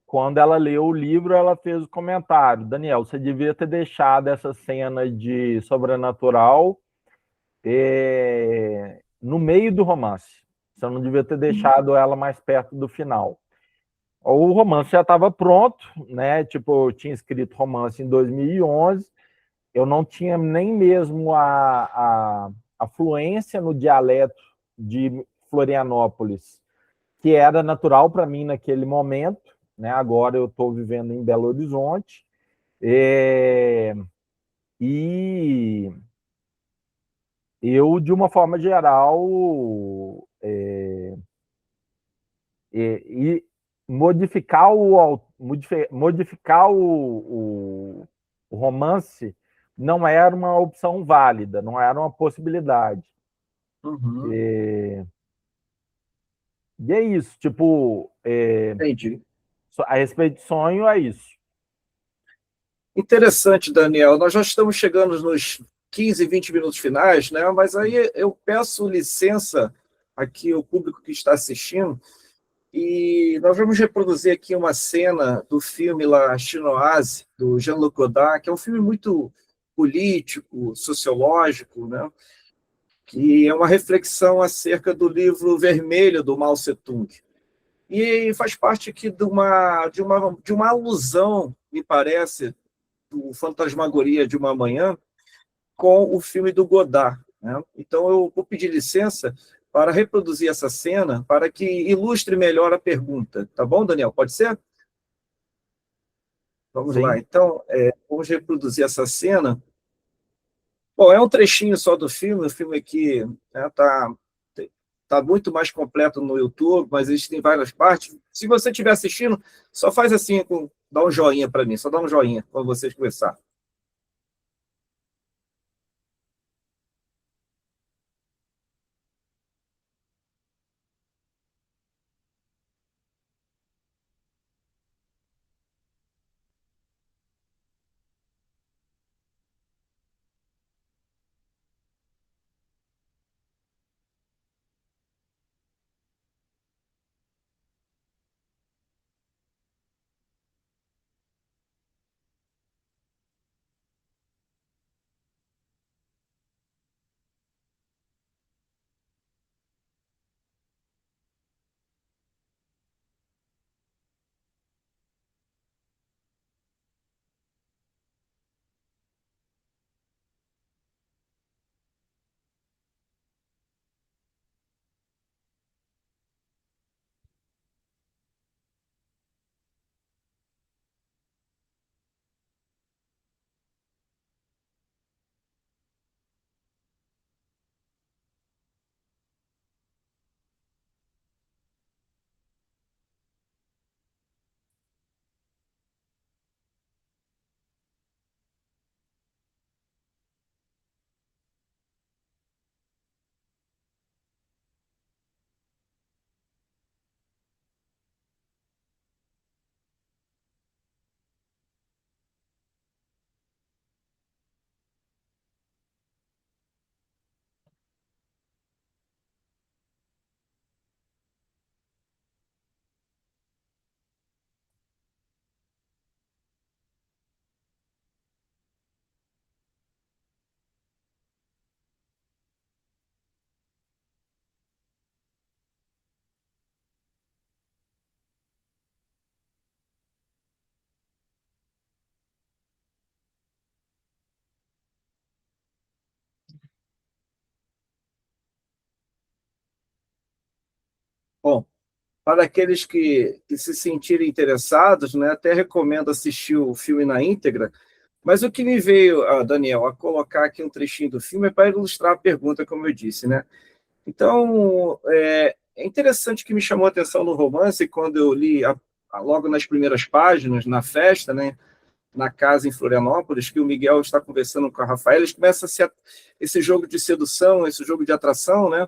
quando ela leu o livro, ela fez o comentário: Daniel, você devia ter deixado essa cena de sobrenatural no meio do romance. Você não devia ter deixado ela mais perto do final. O romance já estava pronto, né? Tipo, eu tinha escrito romance em 2011, eu não tinha nem mesmo a fluência no dialeto de Florianópolis, que era natural para mim naquele momento, né? Agora eu estou vivendo em Belo Horizonte. E eu, de uma forma geral, e modificar o romance não era uma opção válida, não era uma possibilidade.
Uhum.
E é isso, tipo,
Entendi.
a respeito de sonho é isso.
Interessante, Daniel. Nós já estamos chegando nos 15, 20 minutos finais, né? Mas aí eu peço licença aqui ao público que está assistindo e nós vamos reproduzir aqui uma cena do filme La Chinoise, do Jean-Luc Godard, que é um filme muito político, sociológico, né? Que é uma reflexão acerca do livro Vermelho do Mao Tse-tung. E faz parte aqui de uma alusão, me parece, do Fantasmagoria de uma Manhã com o filme do Godard, né? Então, eu vou pedir licença para reproduzir essa cena para que ilustre melhor a pergunta. Tá bom, Daniel? Pode ser? Vamos lá.
Sim.
Então, vamos reproduzir essa cena. Bom, é um trechinho só do filme. O filme aqui está tá muito mais completo no YouTube, mas existem várias partes. Se você estiver assistindo, só faz assim, dá um joinha para mim, só dá um joinha quando vocês começar. Bom, para aqueles que se sentirem interessados, né, até recomendo assistir o filme na íntegra. Mas o que me veio, Daniel, a colocar aqui um trechinho do filme é para ilustrar a pergunta, como eu disse, né? Então, é interessante que me chamou a atenção no romance quando eu li logo nas primeiras páginas, na festa, né, na casa em Florianópolis, que o Miguel está conversando com a Rafaela, eles começam esse jogo de sedução, esse jogo de atração, né?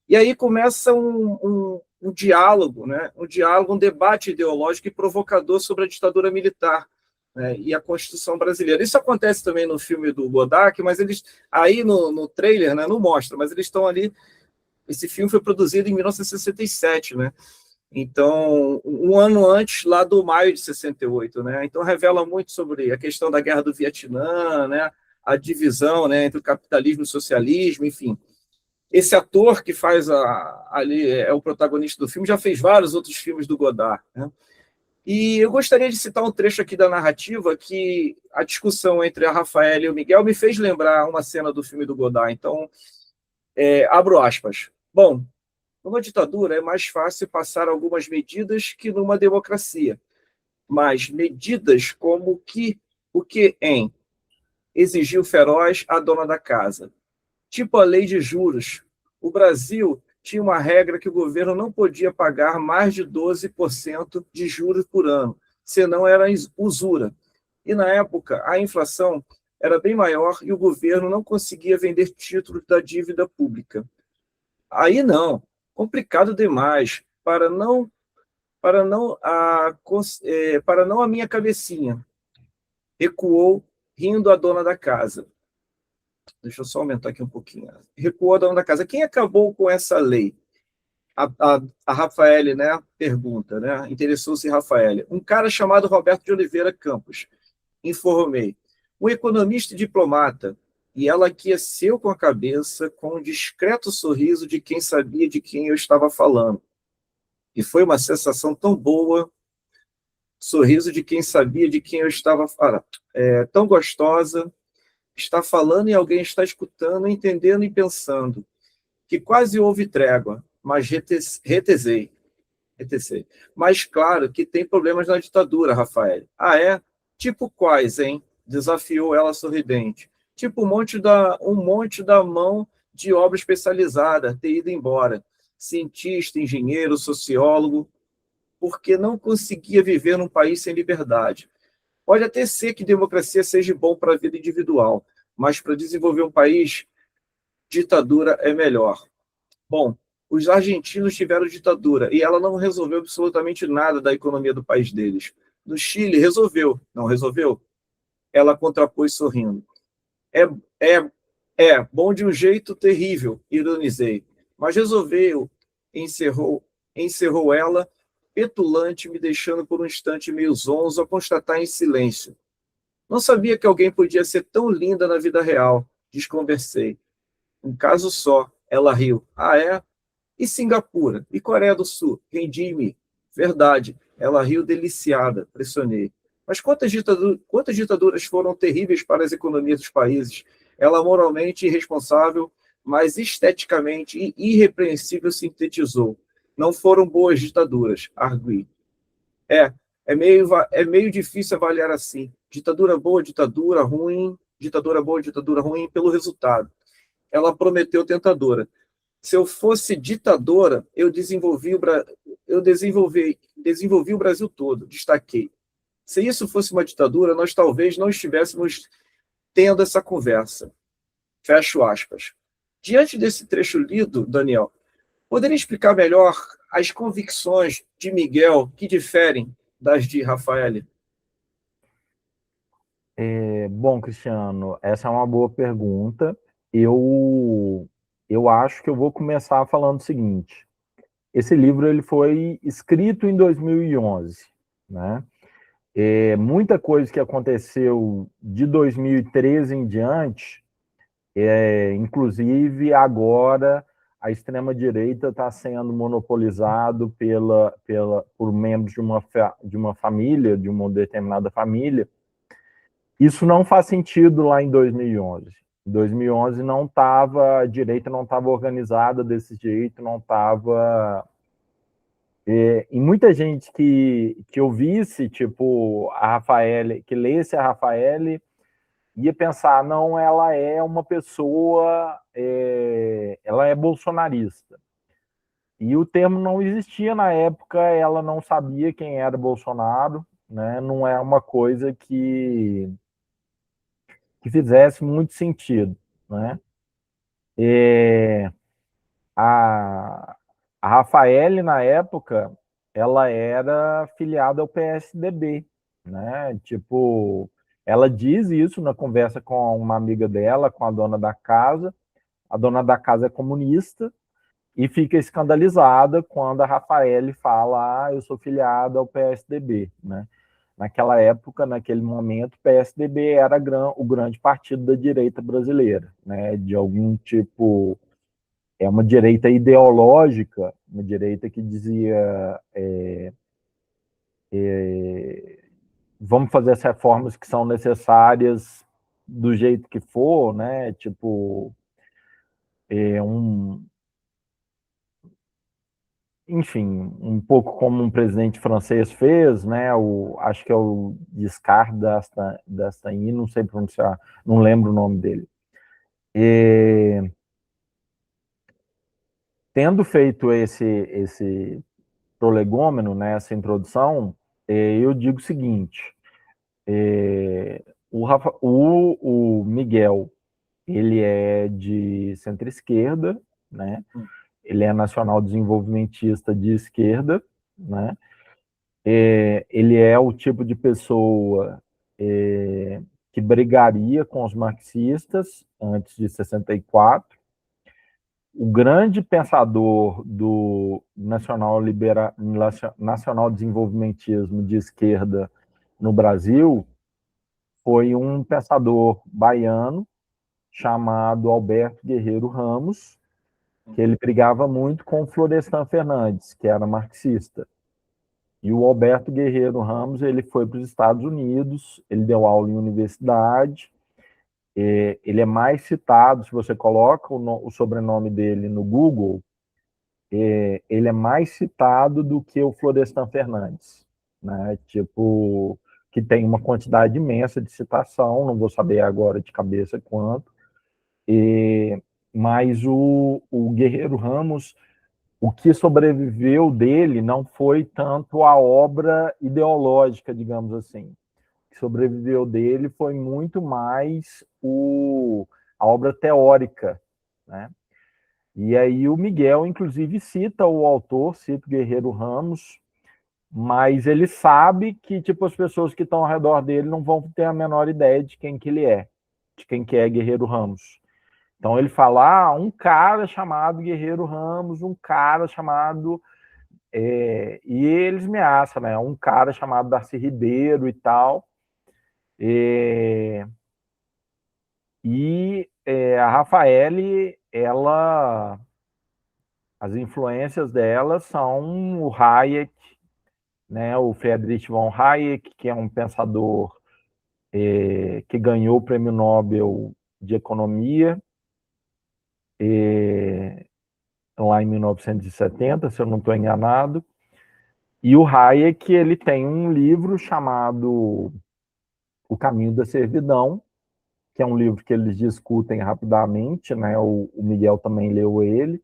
E aí começa um diálogo, né? Um diálogo, um debate ideológico e provocador sobre a ditadura militar, né? E a Constituição brasileira. Isso acontece também no filme do Godard, mas eles aí no trailer, né, não mostra, mas eles estão ali. Esse filme foi produzido em 1967, né? Então, um ano antes lá do maio de 68, né? Então revela muito sobre a questão da guerra do Vietnã, né? A divisão, né, entre o capitalismo e o socialismo, enfim. Esse ator que faz ali é o protagonista do filme, já fez vários outros filmes do Godard, né? E eu gostaria de citar um trecho aqui da narrativa que a discussão entre a Rafaela e o Miguel me fez lembrar uma cena do filme do Godard. Então, abro aspas. Bom, numa ditadura é mais fácil passar algumas medidas que numa democracia, mas medidas como o que em exigiu feroz à dona da casa. Tipo a lei de juros. O Brasil tinha uma regra que o governo não podia pagar mais de 12% de juros por ano, senão era usura. E na época, a inflação era bem maior e o governo não conseguia vender títulos da dívida pública. Aí não, complicado demais para não a minha cabecinha. Recuou, rindo a dona da casa. Deixa eu só aumentar aqui um pouquinho. Recuou a dona da casa. Quem acabou com essa lei? A Rafaele, né? Pergunta, né? Interessou-se Rafaele. Um cara chamado Roberto de Oliveira Campos. Informei. Um economista e diplomata. E ela aqueceu com a cabeça, com um discreto sorriso de quem sabia de quem eu estava falando. E foi uma sensação tão boa, sorriso de quem sabia de quem eu estava falando, tão gostosa, está falando e alguém está escutando, entendendo e pensando, que quase houve trégua, mas retesei. Mas claro que tem problemas na ditadura, Rafael. Ah, é? Tipo quais, hein? Desafiou ela sorridente. Tipo um monte da mão de obra especializada ter ido embora. Cientista, engenheiro, sociólogo, porque não conseguia viver num país sem liberdade. Pode até ser que democracia seja bom para a vida individual, mas para desenvolver um país, ditadura é melhor. Bom, os argentinos tiveram ditadura e ela não resolveu absolutamente nada da economia do país deles. No Chile, resolveu. Não resolveu? Ela contrapôs sorrindo. É, é, bom de um jeito terrível, ironizei. Mas resolveu, encerrou, encerrou ela, petulante, me deixando por um instante meio zonzo a constatar em silêncio. Não sabia que alguém podia ser tão linda na vida real. Desconversei. Um caso só. Ela riu. Ah, é? E Singapura? E Coreia do Sul? Rendi-me. Verdade. Ela riu deliciada. Pressionei. Mas quantas ditaduras foram terríveis para as economias dos países? Ela moralmente irresponsável, mas esteticamente irrepreensível sintetizou. Não foram boas ditaduras, arguí. É, é meio difícil avaliar assim. Ditadura boa, ditadura boa, ditadura ruim, pelo resultado. Ela prometeu tentadora. Se eu fosse ditadora, desenvolvi o Brasil todo, destaquei. Se isso fosse uma ditadura, nós talvez não estivéssemos tendo essa conversa. Fecho aspas. Diante desse trecho lido, Daniel, poderia explicar melhor as convicções de Miguel que diferem das de Rafael?
Bom, Cristiano, essa é uma boa pergunta. Eu, eu acho que eu vou começar falando o seguinte. Esse livro ele foi escrito em 2011, né? Muita coisa que aconteceu de 2013 em diante, inclusive agora a extrema-direita está sendo monopolizado por membros de uma família, de uma determinada família. Isso não faz sentido lá em 2011. Em 2011 não estava, a direita não estava organizada desse jeito, não estava. E muita gente que ouvisse, tipo, a Rafaele, que lesse a Rafaele, ia pensar, não, ela é uma pessoa, ela é bolsonarista. E o termo não existia na época, ela não sabia quem era Bolsonaro, né? Não é uma coisa que fizesse muito sentido, né? E a Rafaele, na época, ela era filiada ao PSDB, né? Tipo, ela diz isso na conversa com uma amiga dela, com a dona da casa é comunista, e fica escandalizada quando a Rafaele fala, eu sou filiada ao PSDB, né? Naquela época, naquele momento, o PSDB era o grande partido da direita brasileira, né? De algum tipo, uma direita ideológica, uma direita que dizia vamos fazer as reformas que são necessárias do jeito que for, né? Tipo, um, enfim, um pouco como um presidente francês fez, né? Acho que é o Giscard d'Estaing, não sei pronunciar, não lembro o nome dele. E, tendo feito esse prolegômeno, né, essa introdução, eu digo o seguinte: o Miguel, ele é de centro-esquerda, né? Ele é nacional desenvolvimentista de esquerda, né? Ele é o tipo de pessoa que brigaria com os marxistas antes de 64. O grande pensador do nacional desenvolvimentismo de esquerda no Brasil foi um pensador baiano chamado Alberto Guerreiro Ramos, que ele brigava muito com o Florestan Fernandes, que era marxista. E o Alberto Guerreiro Ramos, ele foi para os Estados Unidos, ele deu aula em universidade, ele é mais citado, se você coloca o sobrenome dele no Google, ele é mais citado do que o Florestan Fernandes, né? Tipo, que tem uma quantidade imensa de citação, não vou saber agora de cabeça quanto, mas o Guerreiro Ramos, o que sobreviveu dele não foi tanto a obra ideológica, digamos assim. O que sobreviveu dele foi muito mais a obra teórica, né? E aí o Miguel, inclusive, cita o autor, cita o Guerreiro Ramos, mas ele sabe que tipo, as pessoas que estão ao redor dele não vão ter a menor ideia de quem que ele é, de quem que é Guerreiro Ramos. Então ele fala, um cara chamado Guerreiro Ramos, um cara chamado... e eles me acham, né? Um cara chamado Darcy Ribeiro e tal. A Rafaele, as influências dela são o Hayek, né? O Friedrich von Hayek, que é um pensador que ganhou o Prêmio Nobel de Economia, lá em 1970, se eu não estou enganado. E o Hayek, ele tem um livro chamado O Caminho da Servidão, que é um livro que eles discutem rapidamente, né? O Miguel também leu ele.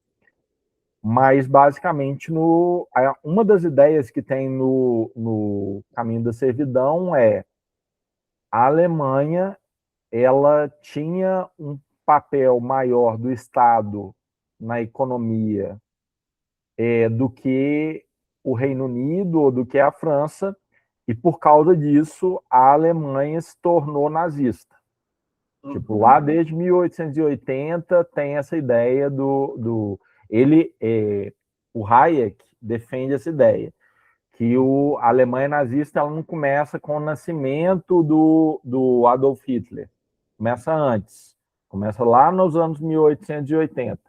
Mas, basicamente, uma das ideias que tem no Caminho da Servidão é a Alemanha, ela tinha um papel maior do Estado na economia do que o Reino Unido ou do que a França, e por causa disso a Alemanha se tornou nazista. Tipo, lá desde 1880 tem essa ideia o Hayek defende essa ideia, que a Alemanha nazista ela não começa com o nascimento do Adolf Hitler, começa antes, começa lá nos anos 1880.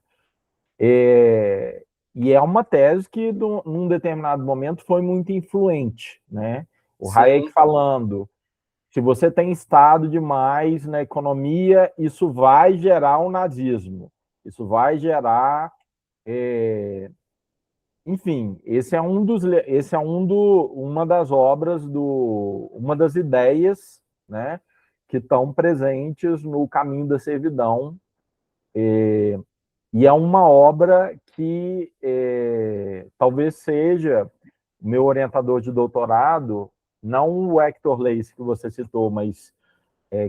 E é uma tese que, num determinado momento, foi muito influente, né? O Hayek falando, se você tem Estado demais na economia, isso vai gerar um nazismo, isso vai gerar... Enfim, uma das obras, uma das ideias, né, que estão presentes no Caminho da Servidão, e é uma obra que talvez seja o meu orientador de doutorado, não o Hector Leis, que você citou, mas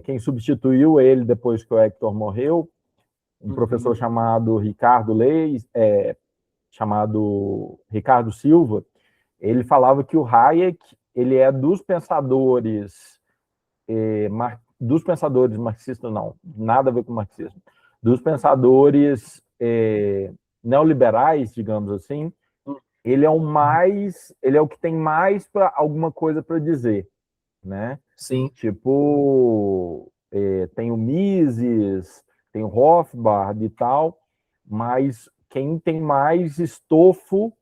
quem substituiu ele depois que o Hector morreu, um professor chamado Ricardo Leis, chamado Ricardo Silva, ele falava que o Hayek ele é dos pensadores marxistas, não, nada a ver com marxismo, dos pensadores neoliberais, digamos assim, ele é o que tem mais alguma coisa para dizer, né?
Sim.
Tipo, tem o Mises, tem o Rothbard e tal, mas quem tem mais estofo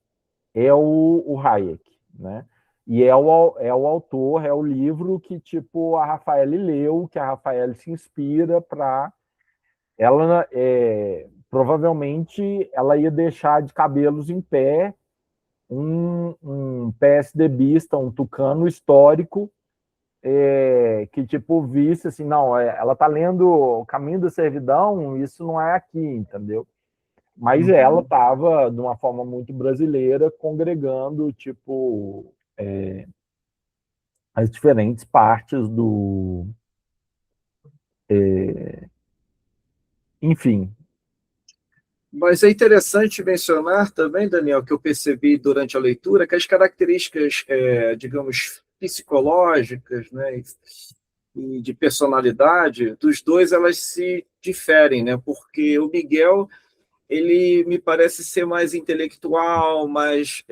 é o Hayek, né? E é o autor, é o livro que, tipo, a Rafaele leu, que a Rafaele se inspira para... provavelmente, ela ia deixar de cabelos em pé um PSDBista, um tucano histórico, que tipo visse assim, não, ela tá lendo O Caminho da Servidão, isso não é aqui, entendeu? Mas ela estava, de uma forma muito brasileira, congregando tipo as diferentes partes do, enfim.
Mas é interessante mencionar também, Daniel, que eu percebi durante a leitura, que as características, digamos, psicológicas, né, e de personalidade dos dois, elas se diferem, né? Porque o Miguel, ele me parece ser mais intelectual, mais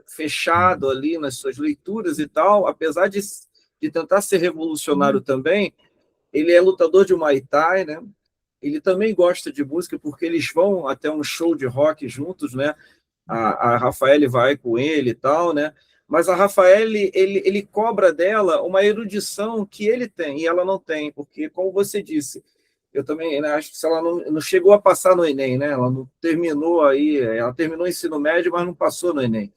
fechado ali nas suas leituras e tal, apesar de tentar ser revolucionário também. Ele é lutador de Muay Thai, né? Ele também gosta de música porque eles vão até um show de rock juntos, né? A Rafaele vai com ele e tal, né? Mas a Rafaele, ele cobra dela uma erudição que ele tem e ela não tem, porque, como você disse, eu também, né, acho que se ela não chegou a passar no Enem, né? Ela não terminou aí, ela terminou o ensino médio, mas não passou no Enem.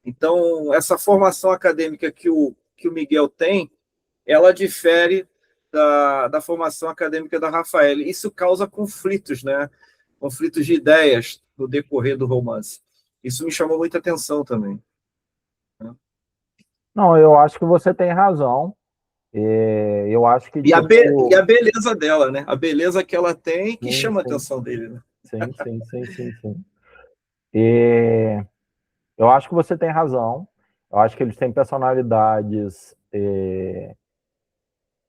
Então, essa formação acadêmica que o Miguel tem, ela difere da formação acadêmica da Rafael. Isso causa conflitos, né? Conflitos de ideias no decorrer do romance. Isso me chamou muita atenção também. Né?
Não, eu acho que você tem razão. Eu acho que,
E
tipo.
a beleza dela, né? A beleza que ela tem que
Sim,
chama a
sim,
atenção dele, né?
sim, sim, sim, sim, sim. Eu acho que você tem razão. Eu acho que eles têm personalidades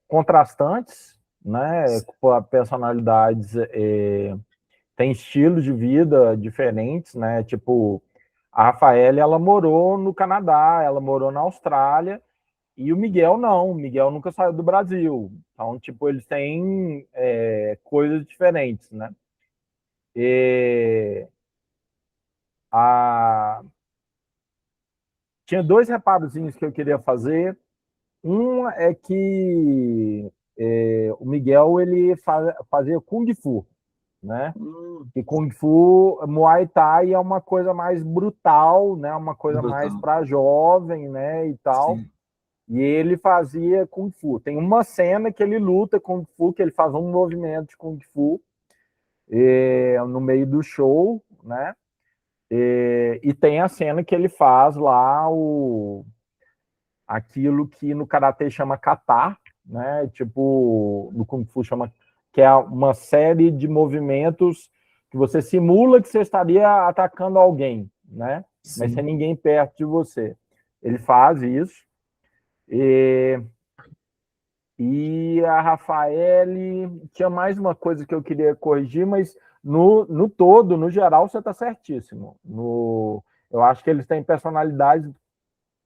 contrastantes, né? Personalidades têm estilos de vida diferentes, né? Tipo, a Rafaela, ela morou no Canadá, ela morou na Austrália, e o Miguel não. O Miguel nunca saiu do Brasil. Então, tipo, eles têm coisas diferentes, né? E a... Tinha dois reparozinhos que eu queria fazer. Um é que o Miguel ele fazia Kung Fu, né? E Kung Fu, Muay Thai é uma coisa mais brutal, né? Uma coisa mais
Brutal.
para jovem, né? E tal.
Sim.
E ele fazia Kung Fu. Tem uma cena que ele luta Kung Fu, que ele faz um movimento de Kung Fu no meio do show, né? E tem a cena que ele faz lá aquilo que no karatê chama kata, né? Tipo, no Kung Fu chama, que é uma série de movimentos que você simula que você estaria atacando alguém, né? Mas sem
Sim.
ninguém perto de você. Ele faz isso. E, e a Rafaele tinha mais uma coisa que eu queria corrigir, mas no todo, no geral, você está certíssimo. Eu acho que eles têm personalidades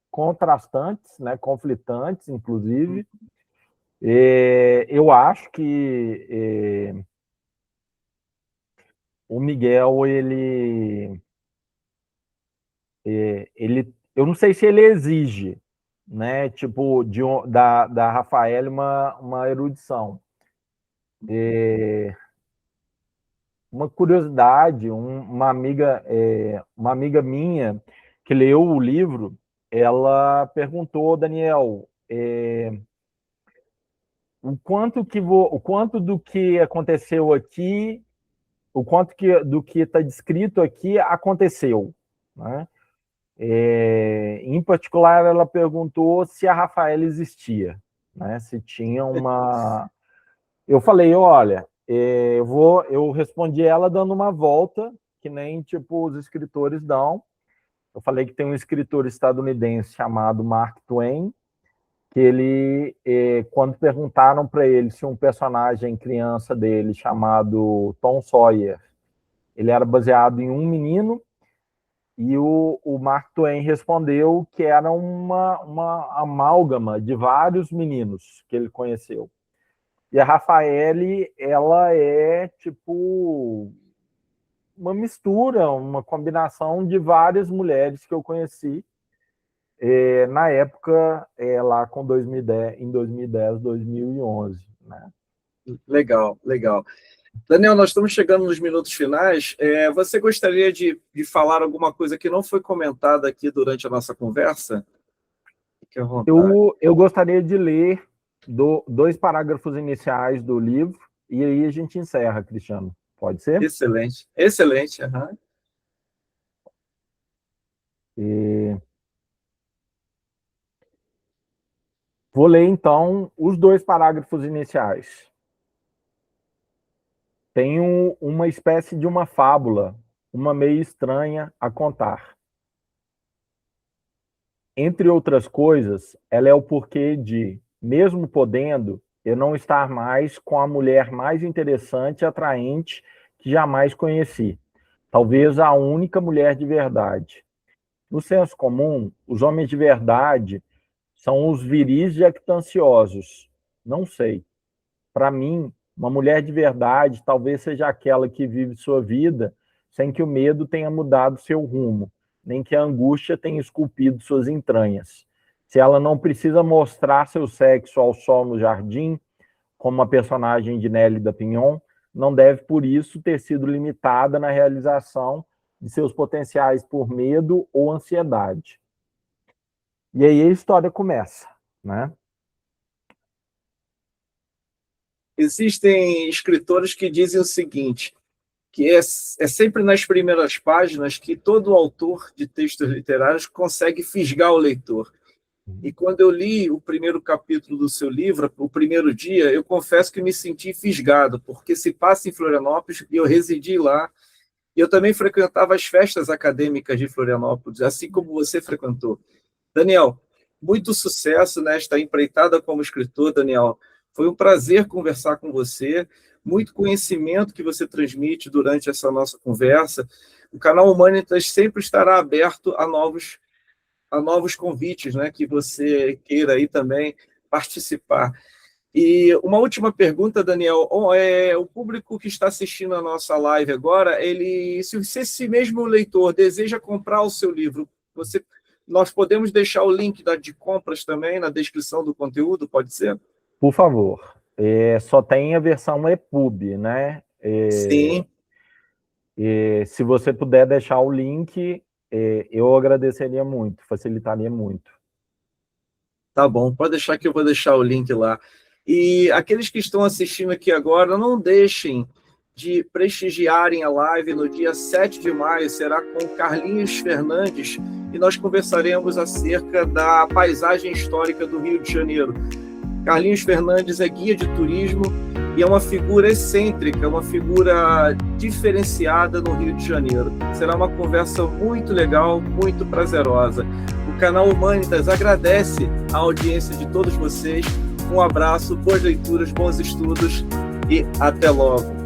contrastantes, né, conflitantes, inclusive. Eu acho que o Miguel, eu não sei se ele exige, né, tipo, da Rafael uma erudição. Uma curiosidade, uma amiga minha que leu o livro, ela perguntou, Daniel, o quanto do que aconteceu aqui, o quanto do que está descrito aqui aconteceu, né? Em particular, ela perguntou se a Rafaela existia, né? Se tinha uma. Eu falei, olha, eu respondi ela dando uma volta, que nem tipo os escritores dão. Eu falei que tem um escritor estadunidense chamado Mark Twain, que ele, quando perguntaram para ele se um personagem criança dele chamado Tom Sawyer, ele era baseado em um menino, e o Mark Twain respondeu que era uma amálgama de vários meninos que ele conheceu. E a Rafaele, ela é tipo uma mistura, uma combinação de várias mulheres que eu conheci na época, lá com 2010, em 2010, 2011, né?
Legal, legal. Daniel, nós estamos chegando nos minutos finais. Você gostaria de falar alguma coisa que não foi comentada aqui durante a nossa conversa? Fique à vontade.
Eu gostaria de ler 2 parágrafos iniciais do livro, e aí a gente encerra, Cristiano. Pode ser?
Excelente, excelente. Uhum.
Vou ler, então, os 2 parágrafos iniciais. Tenho uma espécie de uma fábula, uma meio estranha a contar. Entre outras coisas, ela é o porquê de, mesmo podendo, eu não estar mais com a mulher mais interessante e atraente que jamais conheci. Talvez a única mulher de verdade. No senso comum, os homens de verdade são os viris jactanciosos. Não sei. Para mim, uma mulher de verdade talvez seja aquela que vive sua vida sem que o medo tenha mudado seu rumo, nem que a angústia tenha esculpido suas entranhas. Se ela não precisa mostrar seu sexo ao sol no jardim, como a personagem de Nélida Pinhon, não deve, por isso, ter sido limitada na realização de seus potenciais por medo ou ansiedade. E aí a história começa, né?
Existem escritores que dizem o seguinte, que é sempre nas primeiras páginas que todo autor de textos literários consegue fisgar o leitor. E quando eu li o primeiro capítulo do seu livro, o primeiro dia, eu confesso que me senti fisgado, porque se passa em Florianópolis e eu residi lá. E eu também frequentava as festas acadêmicas de Florianópolis, assim como você frequentou. Daniel, muito sucesso nesta empreitada como escritor, Daniel. Foi um prazer conversar com você, muito conhecimento que você transmite durante essa nossa conversa. O canal Humanitas sempre estará aberto a novos convites, né, que você queira aí também participar. E uma última pergunta, Daniel. O público que está assistindo a nossa live agora, se esse mesmo leitor deseja comprar o seu livro, nós podemos deixar o link de compras também na descrição do conteúdo, pode ser?
Por favor. Só tem a versão EPUB, né?
Sim.
Se você puder deixar o link, eu agradeceria muito, facilitaria muito.
Tá bom, pode deixar que eu vou deixar o link lá. E aqueles que estão assistindo aqui agora, não deixem de prestigiarem a live no dia 7 de maio, será com Carlinhos Fernandes, e nós conversaremos acerca da paisagem histórica do Rio de Janeiro. Carlinhos Fernandes é guia de turismo e é uma figura excêntrica, uma figura diferenciada no Rio de Janeiro. Será uma conversa muito legal, muito prazerosa. O canal Humanitas agradece a audiência de todos vocês. Um abraço, boas leituras, bons estudos e até logo.